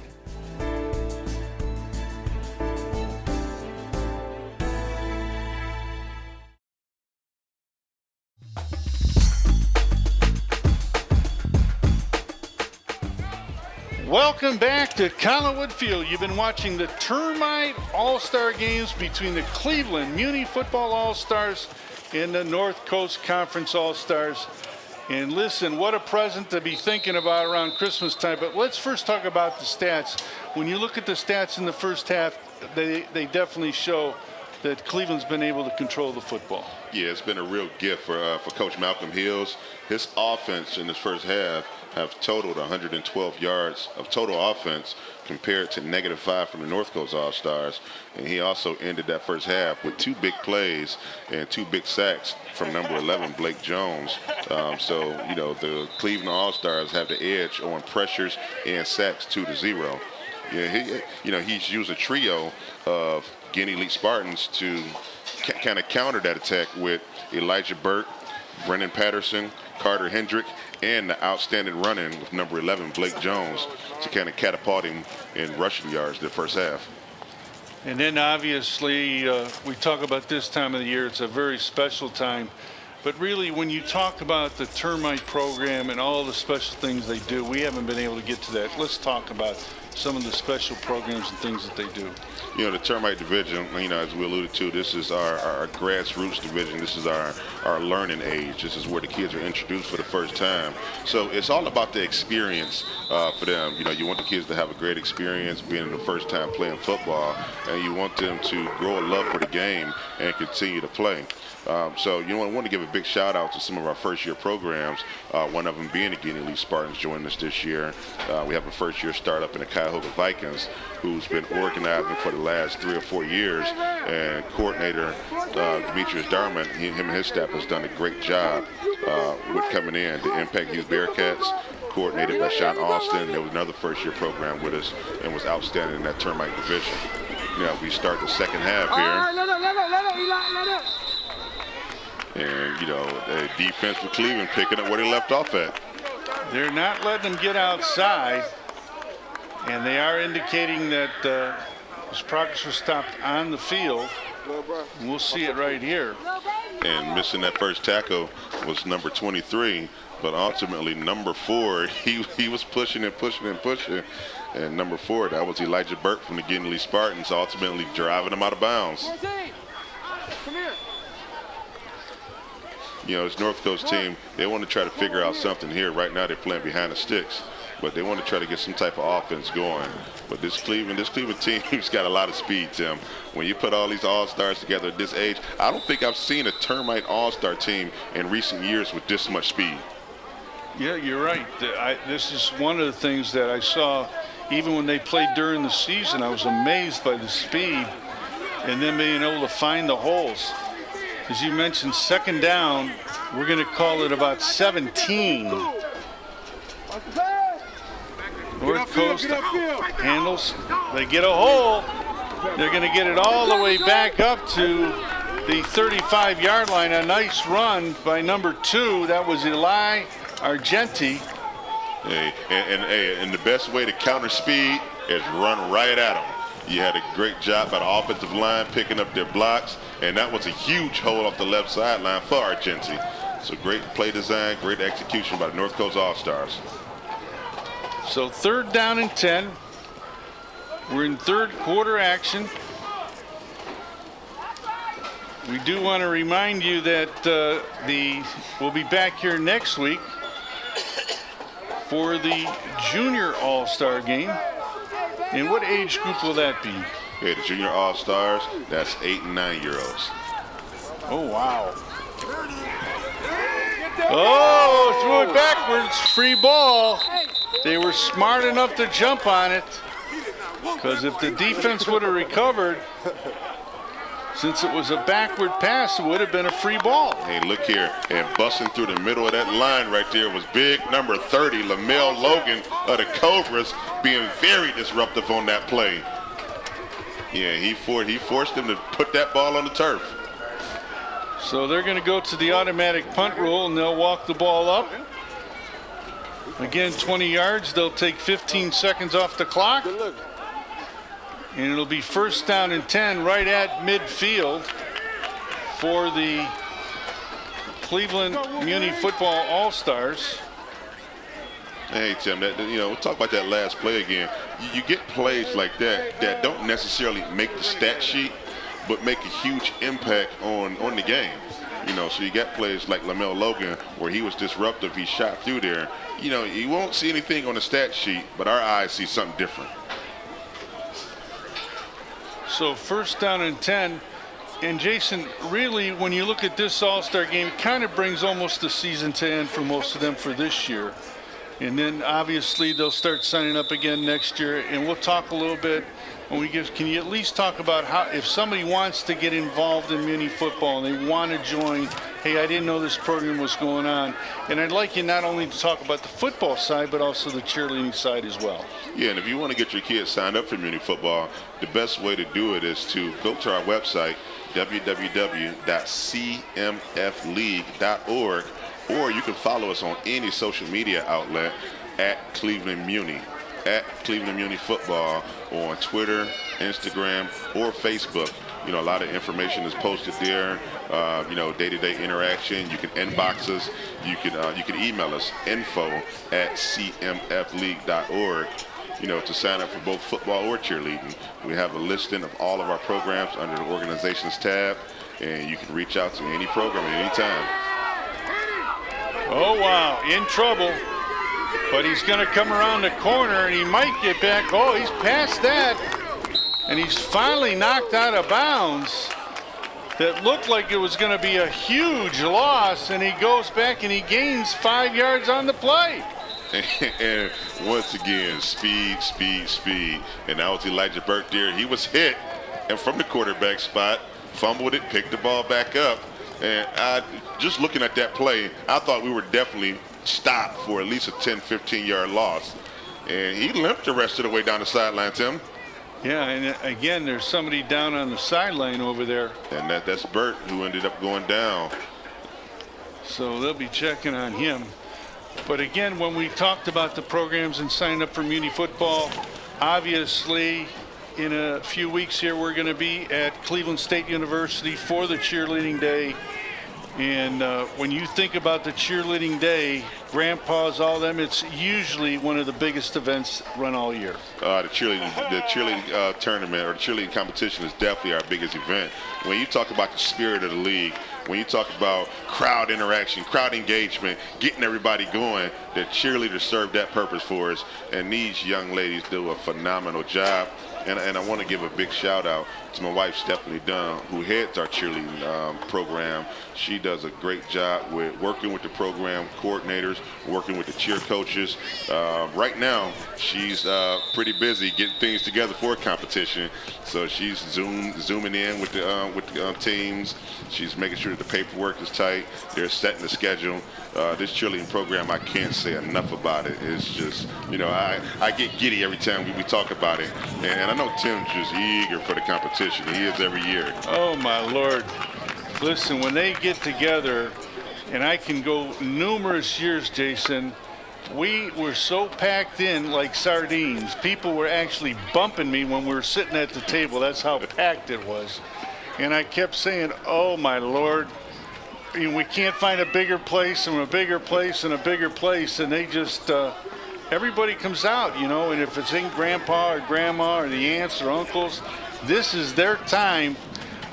Welcome back to Collinwood Field. You've been watching the Termite All-Star games between the Cleveland Muny Football All-Stars and the North Coast Conference All-Stars. And listen, what a present to be thinking about around Christmas time. But let's first talk about the stats. When you look at the stats in the first half, they definitely show that Cleveland's been able to control the football. Yeah, it's been a real gift for Coach Malcolm Hills. His offense in this first half have totaled 112 yards of total offense compared to -5 from the North Coast All-Stars. And he also ended that first half with 2 big plays and 2 big sacks from number 11, Blake Jones. So, you know, the Cleveland All-Stars have the edge on pressures and sacks 2-0. Yeah, he's used a trio of Guinea Elite Spartans to kind of counter that attack with Elijah Burt, Brendan Patterson, Carter Hendrick, and the outstanding running with number 11, Blake Jones, to kind of catapult him in rushing yards the first half. And then obviously we talk about this time of the year, it's a very special time. But really, when you talk about the Termite program and all the special things they do, we haven't been able to get to that. Let's talk about some of the special programs and things that they do. You know, the Termite division, you know, as we alluded to, this is our grassroots division. This is our learning age. This is where the kids are introduced for the first time. So it's all about the experience for them. You know, you want the kids to have a great experience being the first time playing football, and you want them to grow a love for the game and continue to play. So, you know, I want to give a big shout out to some of our first year programs. One of them being the Guinea Elite Spartans joining us this year. We have a first year startup in the Cuyahoga Vikings who's been organizing for the last 3 or 4 years. And coordinator Demetrius Darman, him and his staff has done a great job with coming in. The Impact Youth Bearcats, coordinated by Sean Austin. There was another first year program with us and was outstanding in that Termite division. You know, we start the second half here. And, you know, the defense for Cleveland picking up where they left off at. They're not letting them get outside, and they are indicating that this progress was stopped on the field. We'll see it right here. And missing that first tackle was number 23, but ultimately number 4, he was pushing and pushing and pushing. And number 4, that was Elijah Burt from the Guinea Elite Spartans, ultimately driving him out of bounds. Come here. You know, this North Coast team, they want to try to figure out something here. Right now they're playing behind the sticks. but they want to try to get some type of offense going. But this Cleveland team's got a lot of speed, Tim. When you put all these all-stars together at this age, I don't think I've seen a Termite all-star team in recent years with this much speed. Yeah, you're right. This is one of the things that I saw even when they played during the season. I was amazed by the speed and then being able to find the holes. As you mentioned, second down, we're going to call it about 17. North Coast handles. They get a hole. They're going to get it all the way back up to the 35-yard line. A nice run by number 2. That was Eli Argenti. Hey, and the best way to counter speed is run right at them. You had a great job by the offensive line picking up their blocks, and that was a huge hole off the left sideline for Argenti. So great play design, great execution by the North Coast All-Stars. So third down and 10. We're in third quarter action. We do want to remind you that we'll be back here next week for the Junior All-Star game. And what age group will that be? Yeah, the Junior All-Stars, that's 8 and 9-year-olds. Oh, wow. Oh, threw it backwards. Free ball. They were smart enough to jump on it, because if the defense would have recovered, since it was a backward pass, it would have been a free ball. Hey, look here, and busting through the middle of that line right there was big number 30, Lamel Logan of the Cobras, being very disruptive on that play. Yeah, he forced him to put that ball on the turf. So they're going to go to the automatic punt rule, and they'll walk the ball up. Again, 20 yards. They'll take 15 seconds off the clock. And it'll be first down and 10 right at midfield for the Cleveland Muny Football All-Stars. Hey, Tim, we'll talk about that last play again. You get plays like that don't necessarily make the stat sheet, but make a huge impact on the game. So you got plays like Lamel Logan where he was disruptive, he shot through there. You won't see anything on the stat sheet, but our eyes see something different. So first down and 10. And Jason, really, when you look at this All-Star game, it kind of brings almost the season to end for most of them for this year. And then obviously they'll start signing up again next year. And we'll talk a little bit when we can you at least talk about how, if somebody wants to get involved in Muny football and they want to join, hey, I didn't know this program was going on. And I'd like you not only to talk about the football side, but also the cheerleading side as well. Yeah, and if you want to get your kids signed up for Muny football, the best way to do it is to go to our website, www.cmfleague.org, or you can follow us on any social media outlet at Cleveland Muny, at Cleveland Muny Football on Twitter, Instagram, or Facebook. A lot of information is posted there. Day-to-day interaction. You can inbox us. You can email us, info@cmfleague.org. To sign up for both football or cheerleading. We have a listing of all of our programs under the organizations tab, and you can reach out to any program at any time. Oh, wow, in trouble. But he's going to come around the corner, and he might get back. Oh, he's past that. And he's finally knocked out of bounds. That looked like it was going to be a huge loss, and he goes back and he gains 5 yards on the play. And once again, speed. And that was Elijah Burke there. He was hit, and from the quarterback spot, fumbled it, picked the ball back up. And just looking at that play, I thought we were definitely stopped for at least a 10, 15-yard loss. And he limped the rest of the way down the sideline, Tim. Yeah, and again, there's somebody down on the sideline over there. And that's Burt, who ended up going down. So they'll be checking on him. But again, when we talked about the programs and signed up for Muny football, obviously in a few weeks here we're going to be at Cleveland State University for the cheerleading day. And when you think about the cheerleading day, grandpas, all them, it's usually one of the biggest events run all year. The cheerleading tournament or the cheerleading competition is definitely our biggest event. When you talk about the spirit of the league, when you talk about crowd interaction, crowd engagement, getting everybody going, the cheerleaders serve that purpose for us, and these young ladies do a phenomenal job. And I want to give a big shout out to my wife, Stephanie Dunn, who heads our cheerleading program. She does a great job with working with the program coordinators, working with the cheer coaches. Right now, she's pretty busy getting things together for a competition. So she's zooming in with the teams. She's making sure that the paperwork is tight. They're setting the schedule. This cheerleading program, I can't say enough about it. It's just, I get giddy every time we talk about it. And I know Tim's just eager for the competition. He is every year. Oh, my Lord. Listen, when they get together, and I can go numerous years, Jason, we were so packed in like sardines. People were actually bumping me when we were sitting at the table. That's how packed it was. And I kept saying, oh, my Lord, we can't find a bigger place and a bigger place and a bigger place. And they just, everybody comes out, and if it's in grandpa or grandma or the aunts or uncles, this is their time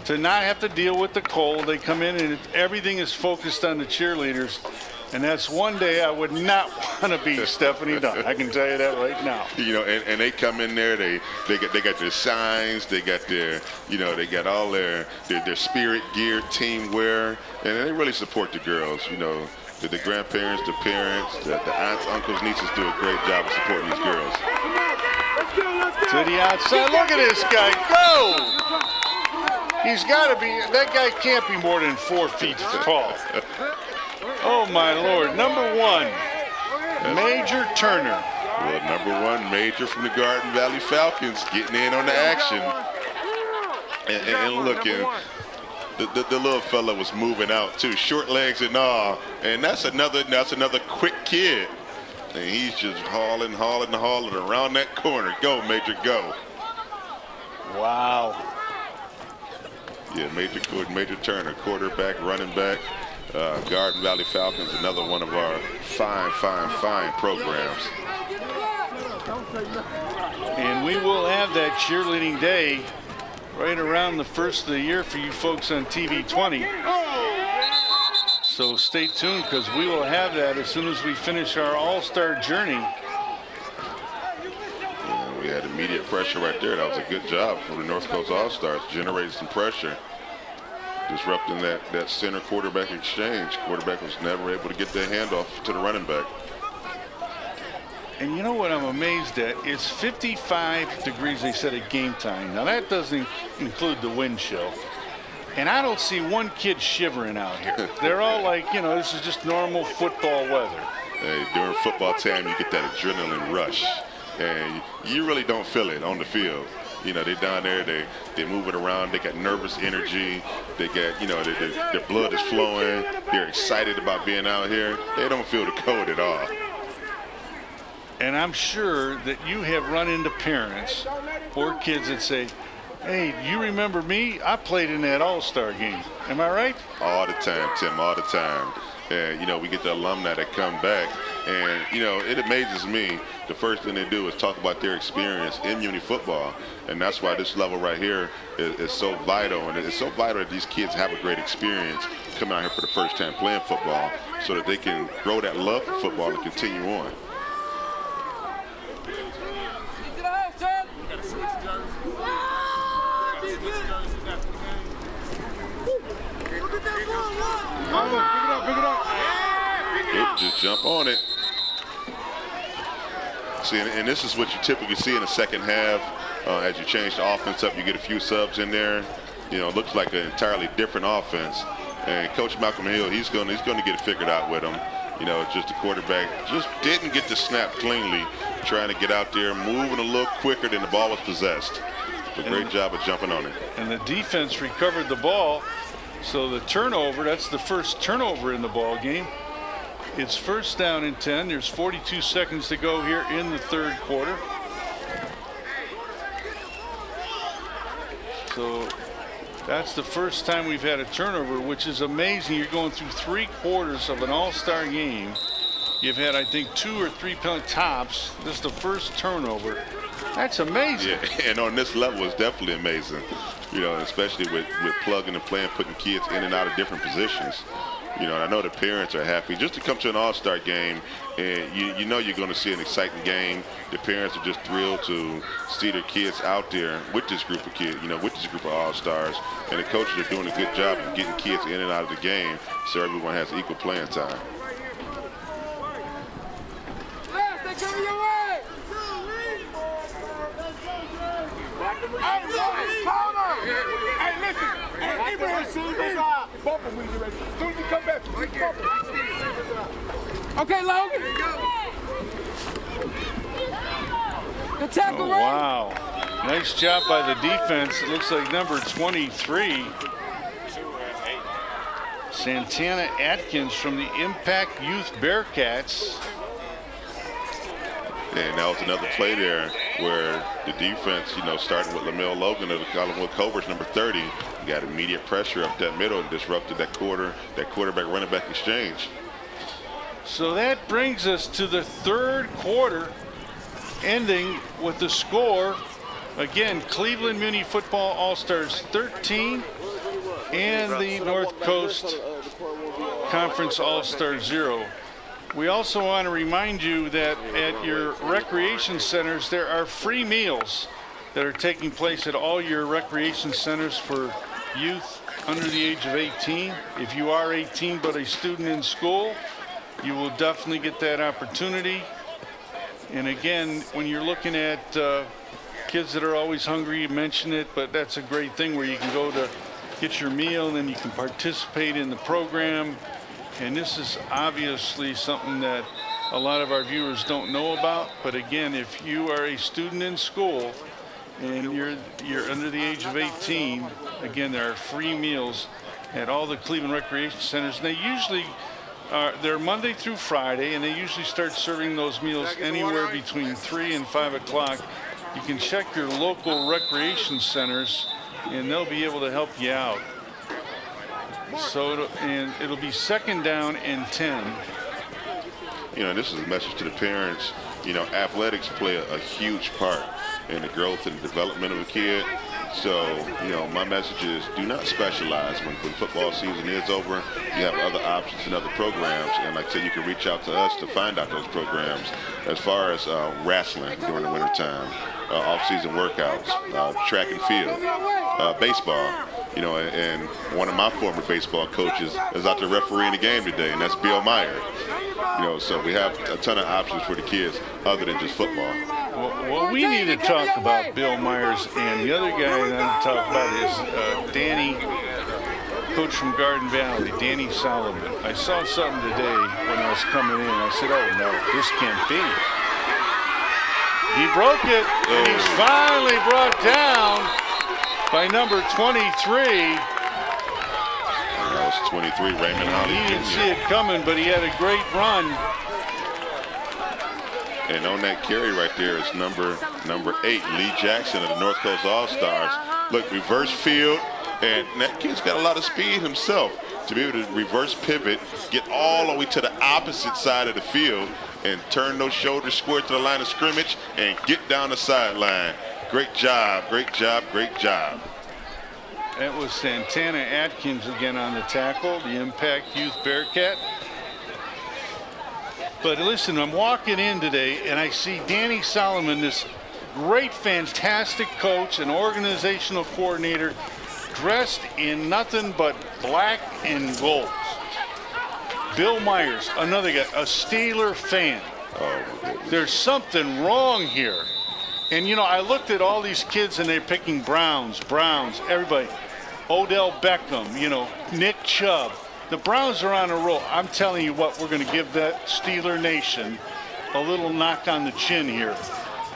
to not have to deal with the cold. They come in and everything is focused on the cheerleaders. And that's one day I would not want to be Stephanie Dunn. I can tell you that right now. And they come in there, they got their signs, they got their, they got all their spirit gear, team wear, and they really support the girls, the grandparents, the parents, the aunts, uncles, nieces do a great job of supporting these girls. To the outside, look at this guy go! He's got to be, that guy can't be more than 4 feet tall. Oh, my Lord. Number 1, Major Turner. Well, number 1, Major from the Garden Valley Falcons getting in on the action. And looking, the little fella was moving out, too. Short legs and all. And that's another quick kid. And he's just hauling around that corner. Go, Major, go. Wow. Yeah, Major Turner, quarterback, running back. Garden Valley Falcons, another one of our fine programs. And we will have that cheerleading day right around the first of the year for you folks on TV 20. So stay tuned, because we will have that as soon as we finish our all-star journey. Yeah, we had immediate pressure right there. That was a good job for the North Coast All-Stars, generated some pressure. Disrupting that center quarterback exchange. Quarterback was never able to get that handoff to the running back. And you know what I'm amazed at? It's 55 degrees, they said, at game time. Now, that doesn't include the wind chill. And I don't see one kid shivering out here. They're all like, this is just normal football weather. Hey, during football time, you get that adrenaline rush. And you really don't feel it on the field. They're down there, they're moving around, they got nervous energy, they got, their blood is flowing, they're excited about being out here. They don't feel the cold at all. And I'm sure that you have run into parents or kids that say, hey, you remember me? I played in that all-star game. Am I right? All the time, Tim, all the time. And, we get the alumni that come back. And, it amazes me. The first thing they do is talk about their experience in Muny football. And that's why this level right here is so vital. And it's so vital that these kids have a great experience coming out here for the first time playing football, so that they can grow that love for football and continue on. Just jump on it. See, and this is what you typically see in the second half. As you change the offense up, you get a few subs in there. It looks like an entirely different offense. And Coach Malcolm Hill, he's going to get it figured out with him. Just the quarterback just didn't get the snap cleanly, trying to get out there, moving a little quicker than the ball was possessed. But great job of jumping on it. And the defense recovered the ball. So the turnover, that's the first turnover in the ball game. It's first down and 10. There's 42 seconds to go here in the third quarter. So that's the first time we've had a turnover, which is amazing. You're going through 3 quarters of an all-star game. You've had, I think, 2 or 3 penalty tops. This is the first turnover. That's amazing. Yeah, and on this level, it's definitely amazing. You know, especially with plugging and playing, putting kids in and out of different positions. You know, and I know the parents are happy just to come to an all-star game, and you know you're going to see an exciting game. The parents are just thrilled to see their kids out there with this group of kids, you know, with this group of all-stars, and the coaches are doing a good job of getting kids in and out of the game so everyone has equal playing time. Hey, listen. Hey, both of them when you're ready. As soon as you come back, okay, Logan. The tackle, right? Wow. Nice job by the defense. It looks like number 23, Santana Atkins from the Impact Youth Bearcats. And that was another play there where the defense, you know, starting with LaMelo Logan of the Collinwood Cobras, number 30, got immediate pressure up that middle and disrupted that quarterback running back exchange. So that brings us to the third quarter, ending with the score. Again, Cleveland Muny Football All-Stars 13 and the North Coast Conference All-Stars 0. We also want to remind you that at your recreation centers, there are free meals that are taking place at all your recreation centers for youth under the age of 18. If you are 18 but a student in school, you will definitely get that opportunity. And again, when you're looking at kids that are always hungry, you mention it, but that's a great thing where you can go to get your meal and then you can participate in the program. And this is obviously something that a lot of our viewers don't know about. But again, if you are a student in school and you're under the age of 18, again, there are free meals at all the Cleveland Recreation Centers. And they usually they're Monday through Friday, and they usually start serving those meals anywhere between 3 and 5 o'clock. You can check your local recreation centers, and they'll be able to help you out. So it'll be second down and 10. You know, this is a message to the parents. You know, athletics play a huge part in the growth and development of a kid. So, you know, my message is do not specialize. When football season is over, you have other options and other programs. And like I said, you can reach out to us to find out those programs. As far as wrestling during the wintertime, off-season workouts, track and field, baseball. You know, and one of my former baseball coaches is out there refereeing the game today, and that's Bill Meyer. You know, so we have a ton of options for the kids other than just football. Well, we need to talk about Bill Myers, and the other guy I want to talk about is Danny, coach from Garden Valley, Danny Solomon. I saw something today when I was coming in. I said, oh, no, this can't be. He broke it, and he's finally brought down by number 23. That was 23, Raymond Holly. He didn't see it coming, but he had a great run. And on that carry right there is number 8, Lee Jackson of the North Coast All-Stars. Look, reverse field, and that kid's got a lot of speed himself to be able to reverse pivot, get all the way to the opposite side of the field, and turn those shoulders square to the line of scrimmage and get down the sideline. Great job, great job, great job. That was Santana Atkins again on the tackle, the Impact Youth Bearcat. But listen, I'm walking in today and I see Danny Solomon, this great, fantastic coach and organizational coordinator, dressed in nothing but black and gold. Bill Myers, another guy, a Steeler fan. There's something wrong here. And, you know, I looked at all these kids and they're picking Browns, everybody. Odell Beckham, you know, Nick Chubb. The Browns are on a roll. I'm telling you what, we're going to give that Steeler Nation a little knock on the chin here.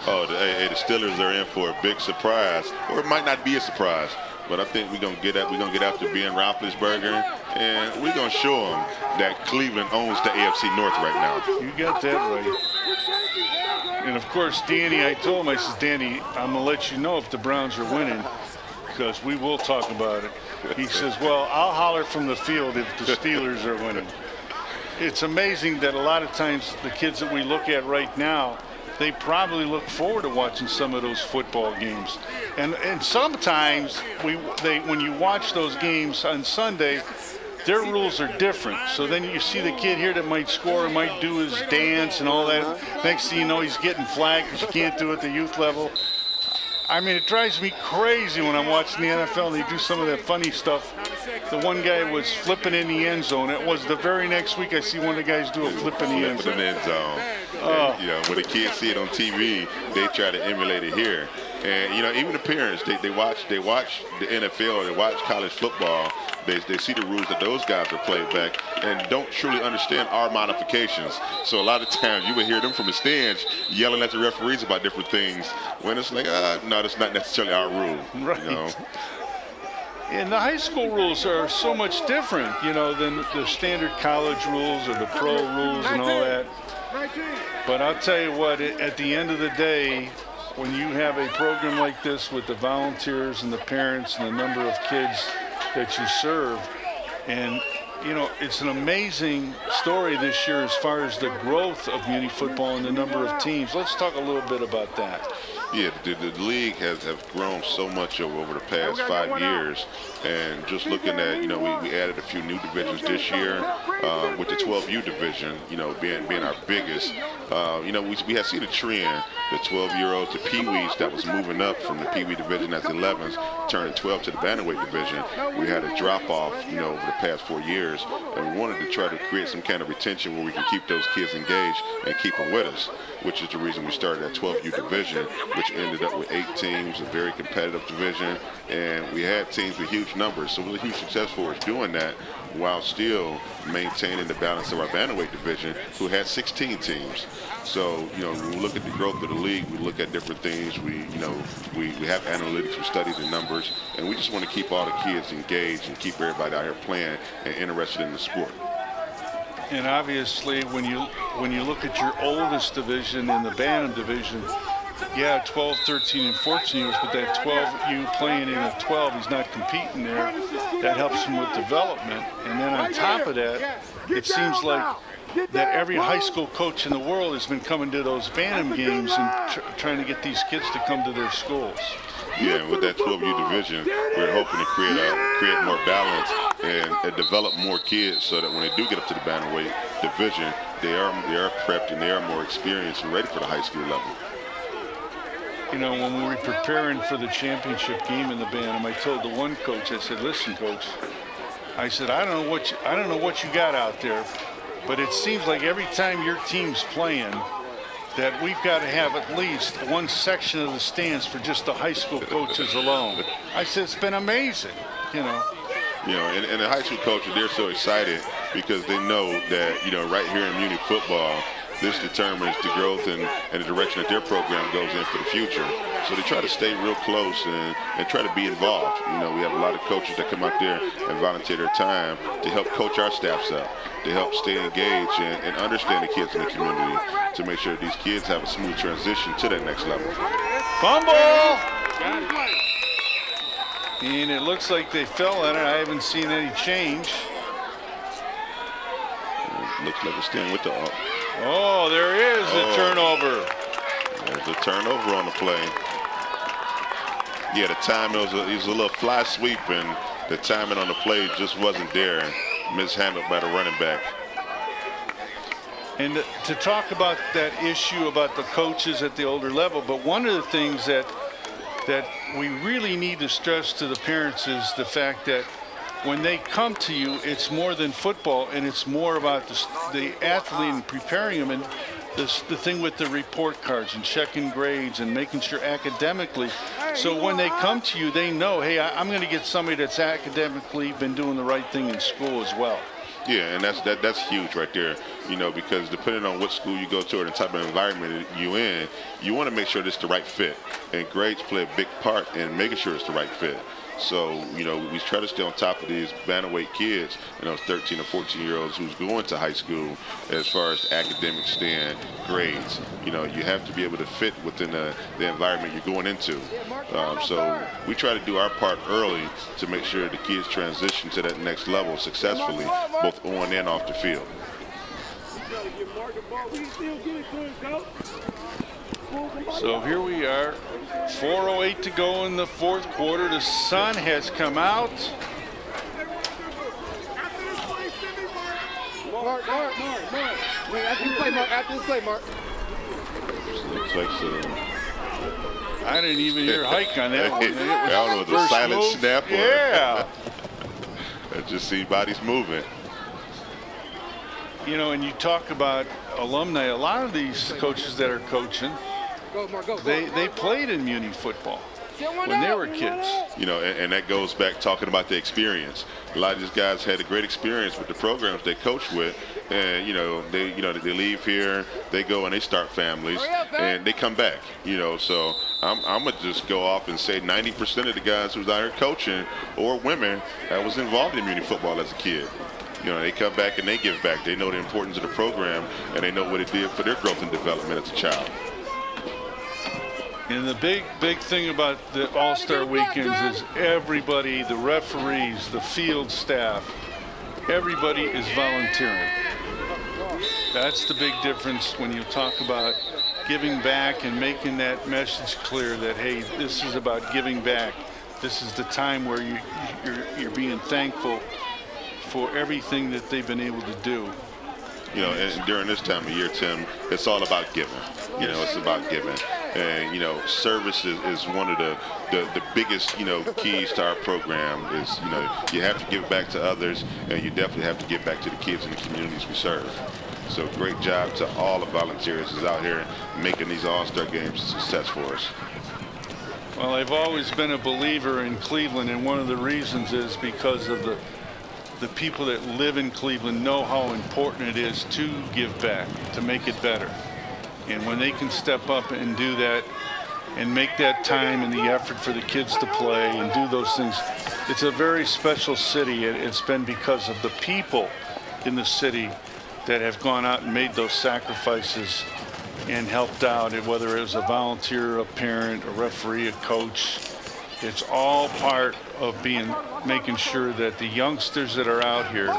Oh, the Steelers are in for a big surprise, or it might not be a surprise. But I think we're gonna get after Ben Roethlisberger, and we're gonna show them that Cleveland owns the AFC North right now. You got that right. And of course, Danny, I told him, I said, Danny, I'm gonna let you know if the Browns are winning, because we will talk about it. He says, well, I'll holler from the field if the Steelers are winning. It's amazing that a lot of times the kids that we look at right now, they probably look forward to watching some of those football games. And sometimes when you watch those games on Sunday, their rules are different. So then you see the kid here that might score and might do his dance and all that. Next thing you know, he's getting flagged because you can't do it at the youth level. I mean, it drives me crazy when I'm watching the NFL and they do some of that funny stuff. The one guy was flipping in the end zone. It was the very next week I see one of the guys do a flip in the end zone. And, you know, when the kids see it on TV, they try to emulate it here. And, you know, even the parents, they watch the NFL, they watch college football. They see the rules that those guys are played back and don't truly understand our modifications. So a lot of times you would hear them from the stands yelling at the referees about different things when it's like, no, that's not necessarily our rule. Right. You know? And the high school rules are so much different, you know, than the standard college rules or the pro rules and all that. But I'll tell you what, at the end of the day, when you have a program like this with the volunteers and the parents and the number of kids that you serve, and you know, it's an amazing story this year as far as the growth of Muny football and the number of teams. Let's talk a little bit about that. Yeah, the league has grown so much over the past 5 years, and just looking at, you know, we added a few new divisions this year with the 12U division, you know, being our biggest. You know, we have seen a trend, the 12-year-olds, the Pee-wees that was moving up from the Pee-wee division as 11s, turning 12 to the bantamweight division. We had a drop-off, you know, over the past 4 years, and we wanted to try to create some kind of retention where we can keep those kids engaged and keep them with us, which is the reason we started that 12U division, which ended up with 8 teams, a very competitive division, and we had teams with huge numbers. So it was a huge success for us doing that while still maintaining the balance of our bantamweight division, who had 16 teams. So, you know, when we look at the growth of the league, we look at different things. We have analytics, we study the numbers, and we just want to keep all the kids engaged and keep everybody out here playing and interested in the sport. And obviously, when you look at your oldest division in the Bantam division, yeah, 12, 13, and 14 years, but that 12, you playing in a 12, he's not competing there. That helps him with development. And then on top of that, it seems like that every high school coach in the world has been coming to those Bantam games and trying to get these kids to come to their schools. Yeah, with that 12U division, we're hoping to create more balance and develop more kids so that when they do get up to the bantamweight division, they are prepped and they are more experienced and ready for the high school level. You know, when we were preparing for the championship game in the Bantam, I told the one coach, I said, "Listen, coach," I said, I don't know what you got out there, but it seems like every time your team's playing, that we've got to have at least one section of the stands for just the high school coaches alone. I said, it's been amazing, you know. You know, and the high school coaches, they're so excited because they know that, you know, right here in Muny football, this determines the growth and the direction that their program goes in for the future. So they try to stay real close and try to be involved. You know, we have a lot of coaches that come out there and volunteer their time to help coach our staffs up, to help stay engaged and understand the kids in the community, to make sure these kids have a smooth transition to that next level. Fumble! And it looks like they fell at it. I haven't seen any change. It looks like it's staying with the up. Oh, there is a turnover. There's a turnover on the play. Yeah, the timing was a little fly sweep, and the timing on the play just wasn't there. Mishandled by the running back. And to talk about that issue about the coaches at the older level, but one of the things that we really need to stress to the parents is the fact that when they come to you, it's more than football, and it's more about the athlete and preparing them, and the thing with the report cards and checking grades and making sure academically. So when they come to you, they know, hey, I'm going to get somebody that's academically been doing the right thing in school as well. Yeah, and that's huge right there, you know, because depending on what school you go to or the type of environment you're in, you want to make sure it's the right fit. And grades play a big part in making sure it's the right fit. So, you know, we try to stay on top of these bantamweight kids, you know, 13 or 14-year-olds who's going to high school as far as academic stand, grades. You know, you have to be able to fit within the environment you're going into. So we try to do our part early to make sure the kids transition to that next level successfully, both on and off the field. So here we are, 4:08 to go in the fourth quarter. The sun has come out. Mark. Wait, after this play, Mark. Looks like I didn't even hear hike on that one. I don't know, the silent snap. Yeah. I just see bodies moving. You know, and you talk about alumni, a lot of these coaches that are coaching, they played in Muny football when they were kids. You know, and that goes back talking about the experience. A lot of these guys had a great experience with the programs they coach with, and they leave here, they go and they start families, and they come back. So I'm gonna just go off and say 90% of the guys who's out here coaching or women that was involved in Muny football as a kid. They come back and they give back. They know the importance of the program, and they know what it did for their growth and development as a child. And the big thing about the All-Star weekends is everybody, the referees, the field staff, everybody is volunteering. That's the big difference when you talk about giving back and making that message clear that, hey, this is about giving back. This is the time where you're being thankful for everything that they've been able to do. And during this time of year, Tim, it's all about giving. It's about giving. And, service is one of the biggest, keys to our program is, you have to give back to others, and you definitely have to give back to the kids in the communities we serve. So great job to all the volunteers who's out here making these All-Star games a success for us. Well, I've always been a believer in Cleveland, and one of the reasons is because of the people that live in Cleveland know how important it is to give back, to make it better. And when they can step up and do that and make that time and the effort for the kids to play and do those things, it's a very special city. It's been because of the people in the city that have gone out and made those sacrifices and helped out, whether it was a volunteer, a parent, a referee, a coach. It's all part of making sure that the youngsters that are out here,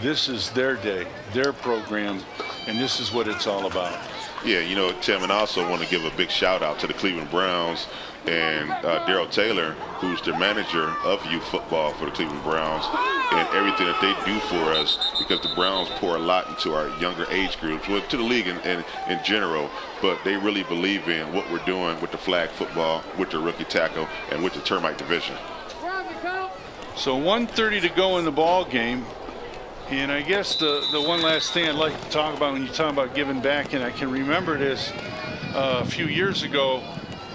this is their day, their program, and this is what it's all about. Yeah, Tim, and I also want to give a big shout out to the Cleveland Browns and Daryl Taylor, who's the manager of youth football for the Cleveland Browns, and everything that they do for us, because the Browns pour a lot into our younger age groups, well, to the league in general, but they really believe in what we're doing with the flag football, with the rookie tackle, and with the Termite division. So 1:30 to go in the ball game. And I guess the one last thing I'd like to talk about when you talk about giving back, and I can remember this a few years ago,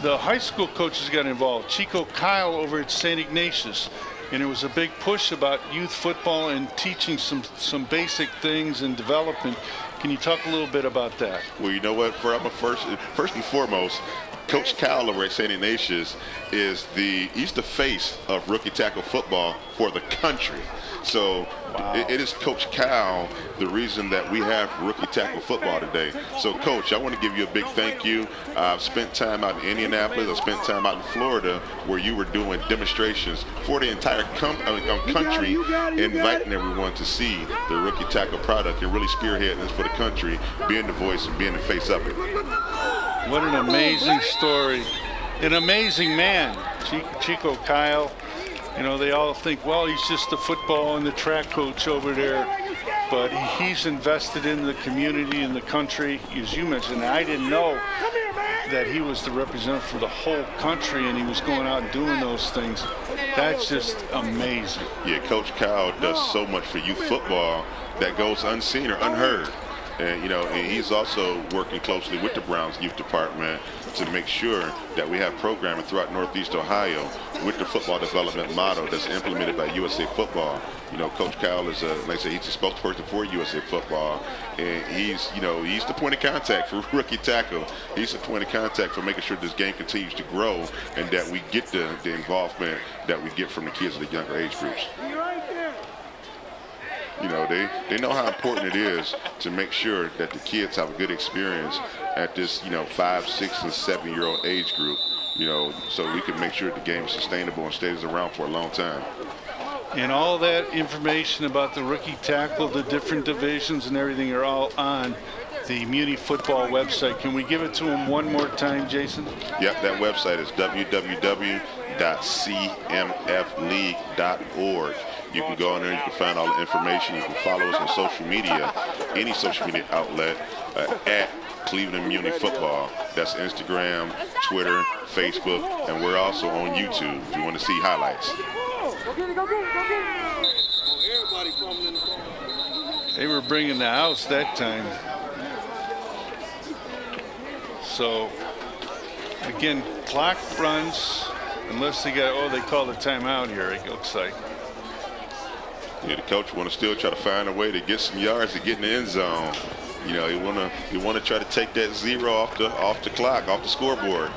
the high school coaches got involved. Chico Kyle over at St. Ignatius, and it was a big push about youth football and teaching some basic things and development. Can you talk a little bit about that? Well, you know what? First and foremost, Coach Kyle over at St. Ignatius he's the face of rookie tackle football for the country. So it is Coach Kyle the reason that we have rookie tackle football today. So, Coach, I want to give you a big thank you. I've spent time out in Indianapolis. I've spent time out in Florida where you were doing demonstrations for the entire country, inviting everyone to see the rookie tackle product and really spearheading this for the country, being the voice and being the face of it. What an amazing story. An amazing man, Chico Kyle. They all think, well, he's just the football and the track coach over there. But he's invested in the community and the country. As you mentioned, I didn't know that he was the representative for the whole country and he was going out and doing those things. That's just amazing. Yeah, Coach Kyle does so much for youth football that goes unseen or unheard. And, and he's also working closely with the Browns Youth Department to make sure that we have programming throughout Northeast Ohio with the football development model that's implemented by USA Football. Coach Kyle is, he's a spokesperson for USA Football, and he's the point of contact for rookie tackle. He's the point of contact for making sure this game continues to grow and that we get the involvement that we get from the kids of the younger age groups. They know how important it is to make sure that the kids have a good experience at this, 5, 6, and 7-year-old age group, so we can make sure the game is sustainable and stays around for a long time. And all that information about the rookie tackle, the different divisions and everything are all on the Muny football website. Can we give it to them one more time, Jason? Yep, that website is www.cmfleague.org. You can go on there, you can find all the information. You can follow us on social media, any social media outlet, at Cleveland Muny Football. That's Instagram, Twitter, Facebook, and we're also on YouTube if you want to see highlights. They were bringing the house that time. So, again, clock runs unless they got, they called a timeout here, it looks like. Yeah, the coach want to still try to find a way to get some yards to get in the end zone. You know, he want to try to take that 0 off the clock, off the scoreboard.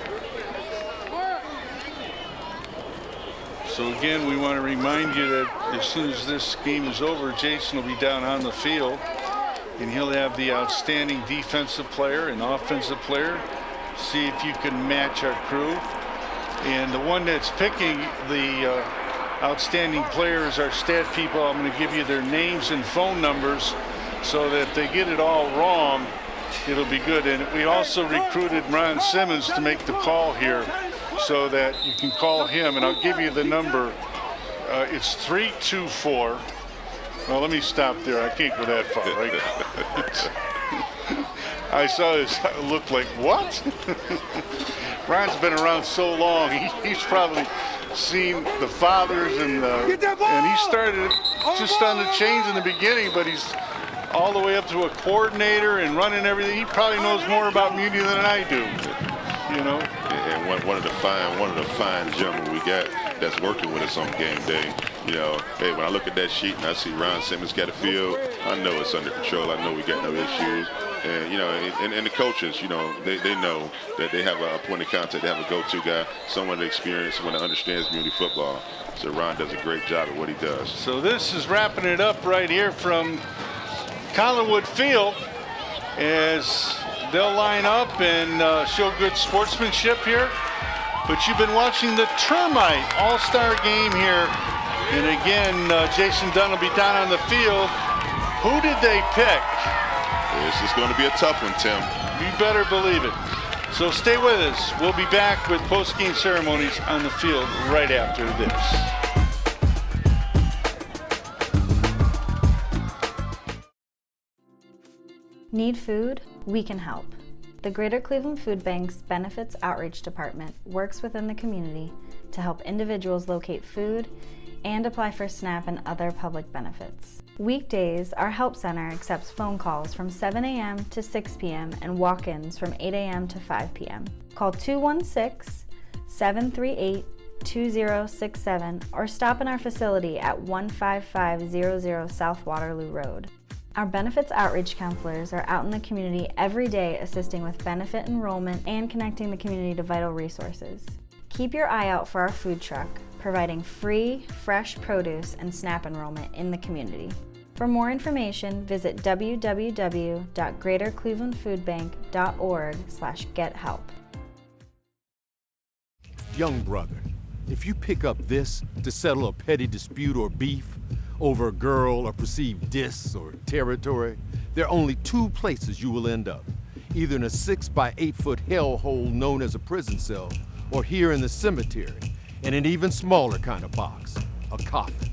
So again, we want to remind you that as soon as this game is over, Jason will be down on the field, and he'll have the outstanding defensive player and offensive player. See if you can match our crew. And the one that's picking the outstanding players, our stat people, I'm going to give you their names and phone numbers so that if they get it all wrong, it'll be good. And we also recruited Ron Simmons to make the call here so that you can call him, and I'll give you the number. It's 324. Well, let me stop there. I can't go that far, right? I saw this look like, what? Ron's been around so long, he's probably seen the fathers and he started just on the chains in the beginning, but he's all the way up to a coordinator and running everything. He probably knows more about Muny than I do, you know. And one of the fine gentlemen we got that's working with us on game day. You know, hey, when I look at that sheet and I see Ron Simmons got a field, I know it's under control. I know we got no issues. And, you know, and the coaches, you know, they know that they have a point of contact. They have a go-to guy, someone that experienced, someone that understands Muny football. So Ron does a great job at what he does. So this is wrapping it up right here from Collinwood Field as they'll line up and show good sportsmanship here. But you've been watching the Termite All-Star game here. And again, Jason Dunn will be down on the field. Who did they pick? This is going to be a tough one, Tim. You better believe it. So stay with us. We'll be back with post-game ceremonies on the field right after this. Need food? We can help. The Greater Cleveland Food Bank's Benefits Outreach Department works within the community to help individuals locate food and apply for SNAP and other public benefits. Weekdays, our help center accepts phone calls from 7 a.m. to 6 p.m. and walk-ins from 8 a.m. to 5 p.m. Call 216-738-2067 or stop in our facility at 15500 South Waterloo Road. Our benefits outreach counselors are out in the community every day assisting with benefit enrollment and connecting the community to vital resources. Keep your eye out for our food truck, providing free, fresh produce and SNAP enrollment in the community. For more information, visit www.greaterclevelandfoodbank.org/gethelp. Young brother, if you pick up this to settle a petty dispute or beef over a girl or perceived diss or territory, there are only two places you will end up. Either in a 6 by 8 foot hellhole known as a prison cell, or here in the cemetery, in an even smaller kind of box, a coffin.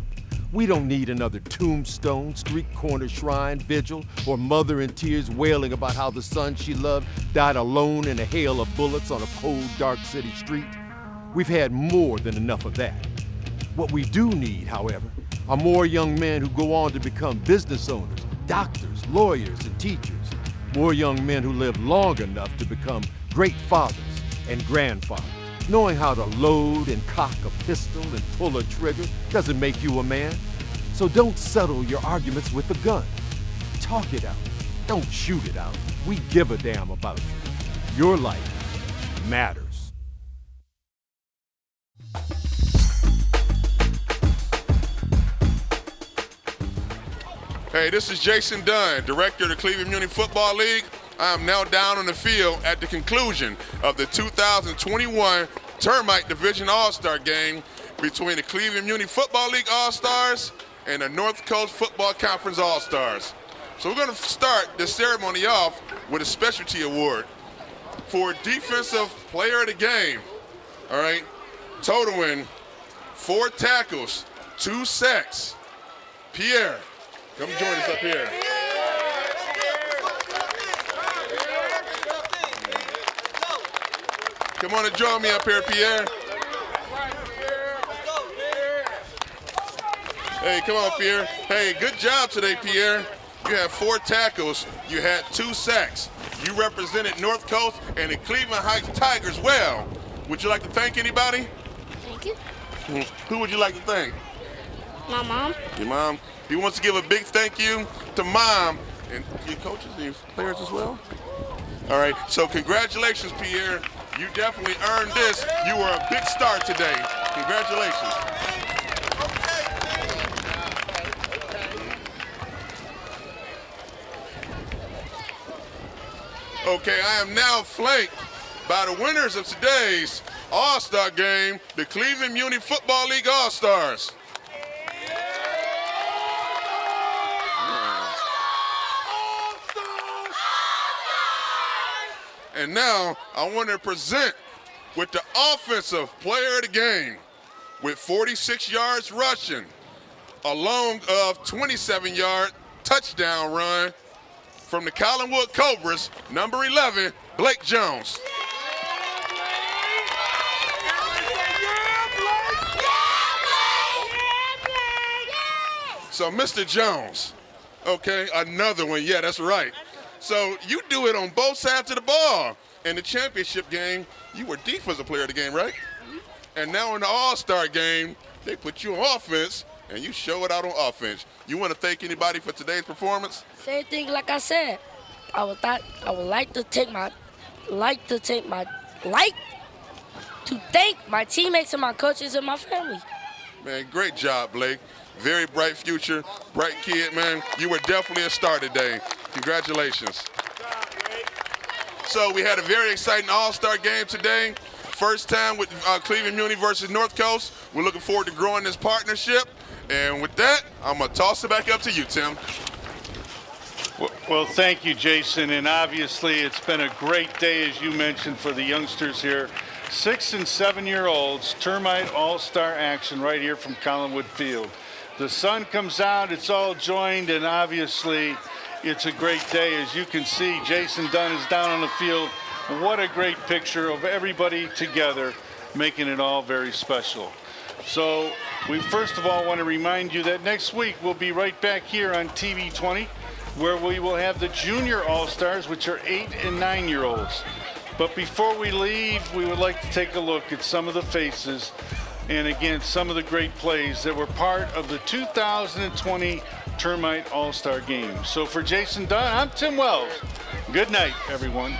We don't need another tombstone, street corner shrine, vigil, or mother in tears wailing about how the son she loved died alone in a hail of bullets on a cold, dark city street. We've had more than enough of that. What we do need, however, are more young men who go on to become business owners, doctors, lawyers, and teachers. More young men who live long enough to become great fathers and grandfathers. Knowing how to load and cock a pistol and pull a trigger doesn't make you a man. So don't settle your arguments with a gun. Talk it out. Don't shoot it out. We give a damn about you. Your life matters. Hey, this is Jason Dunn, Director of the Cleveland Muny Football League. I am now down on the field at the conclusion of the 2021 Termite Division All-Star Game between the Cleveland Muny Football League All-Stars and the North Coast Football Conference All-Stars. So we're going to start this ceremony off with a specialty award for Defensive Player of the Game. All right, totaling 4 tackles, 2 sacks. Pierre, come join us up here. Come on and join me up here, Pierre. Hey, come on, Pierre. Hey, good job today, Pierre. You had 4 tackles. You had 2 sacks. You represented North Coast and the Cleveland Heights Tigers well. Would you like to thank anybody? Thank you. Who would you like to thank? My mom. Your mom. He wants to give a big thank you to Mom and your coaches and your players as well. All right, so congratulations, Pierre. You definitely earned this. You were a big star today. Congratulations. Okay, I am now flanked by the winners of today's All-Star game, the Cleveland Muny Football League All-Stars. And now I want to present with the Offensive Player of the Game with 46 yards rushing, a long of 27-yard touchdown run from the Collinwood Cobras, number 11, Blake Jones. So Mr. Jones, okay, another one, yeah, that's right. So you do it on both sides of the ball. In the championship game, you were Defensive Player of the Game, right? And now in the All-Star game, they put you on offense, and you show it out on offense. You want to thank anybody for today's performance? Same thing like I said. I would like to thank my teammates and my coaches and my family. Man, great job, Blake. Very bright future, bright kid, man. You were definitely a star today. Congratulations. So we had a very exciting All-Star game today. First time with Cleveland Muny versus North Coast. We're looking forward to growing this partnership. And with that, I'm going to toss it back up to you, Tim. Well, thank you, Jason. And obviously, it's been a great day, as you mentioned, for the youngsters here. 6- and 7-year-olds, Termite All-Star action right here from Collinwood Field. The sun comes out, it's all joined, and obviously, it's a great day. As you can see, Jason Dunn is down on the field. What a great picture of everybody together, making it all very special. So we first of all want to remind you that next week we'll be right back here on TV 20, where we will have the Junior All-Stars, which are 8- and 9-year-olds. But before we leave, we would like to take a look at some of the faces and again, some of the great plays that were part of the 2020 Termite All-Star Game. So for Jason Dunn, I'm Tim Wells. Good night, everyone.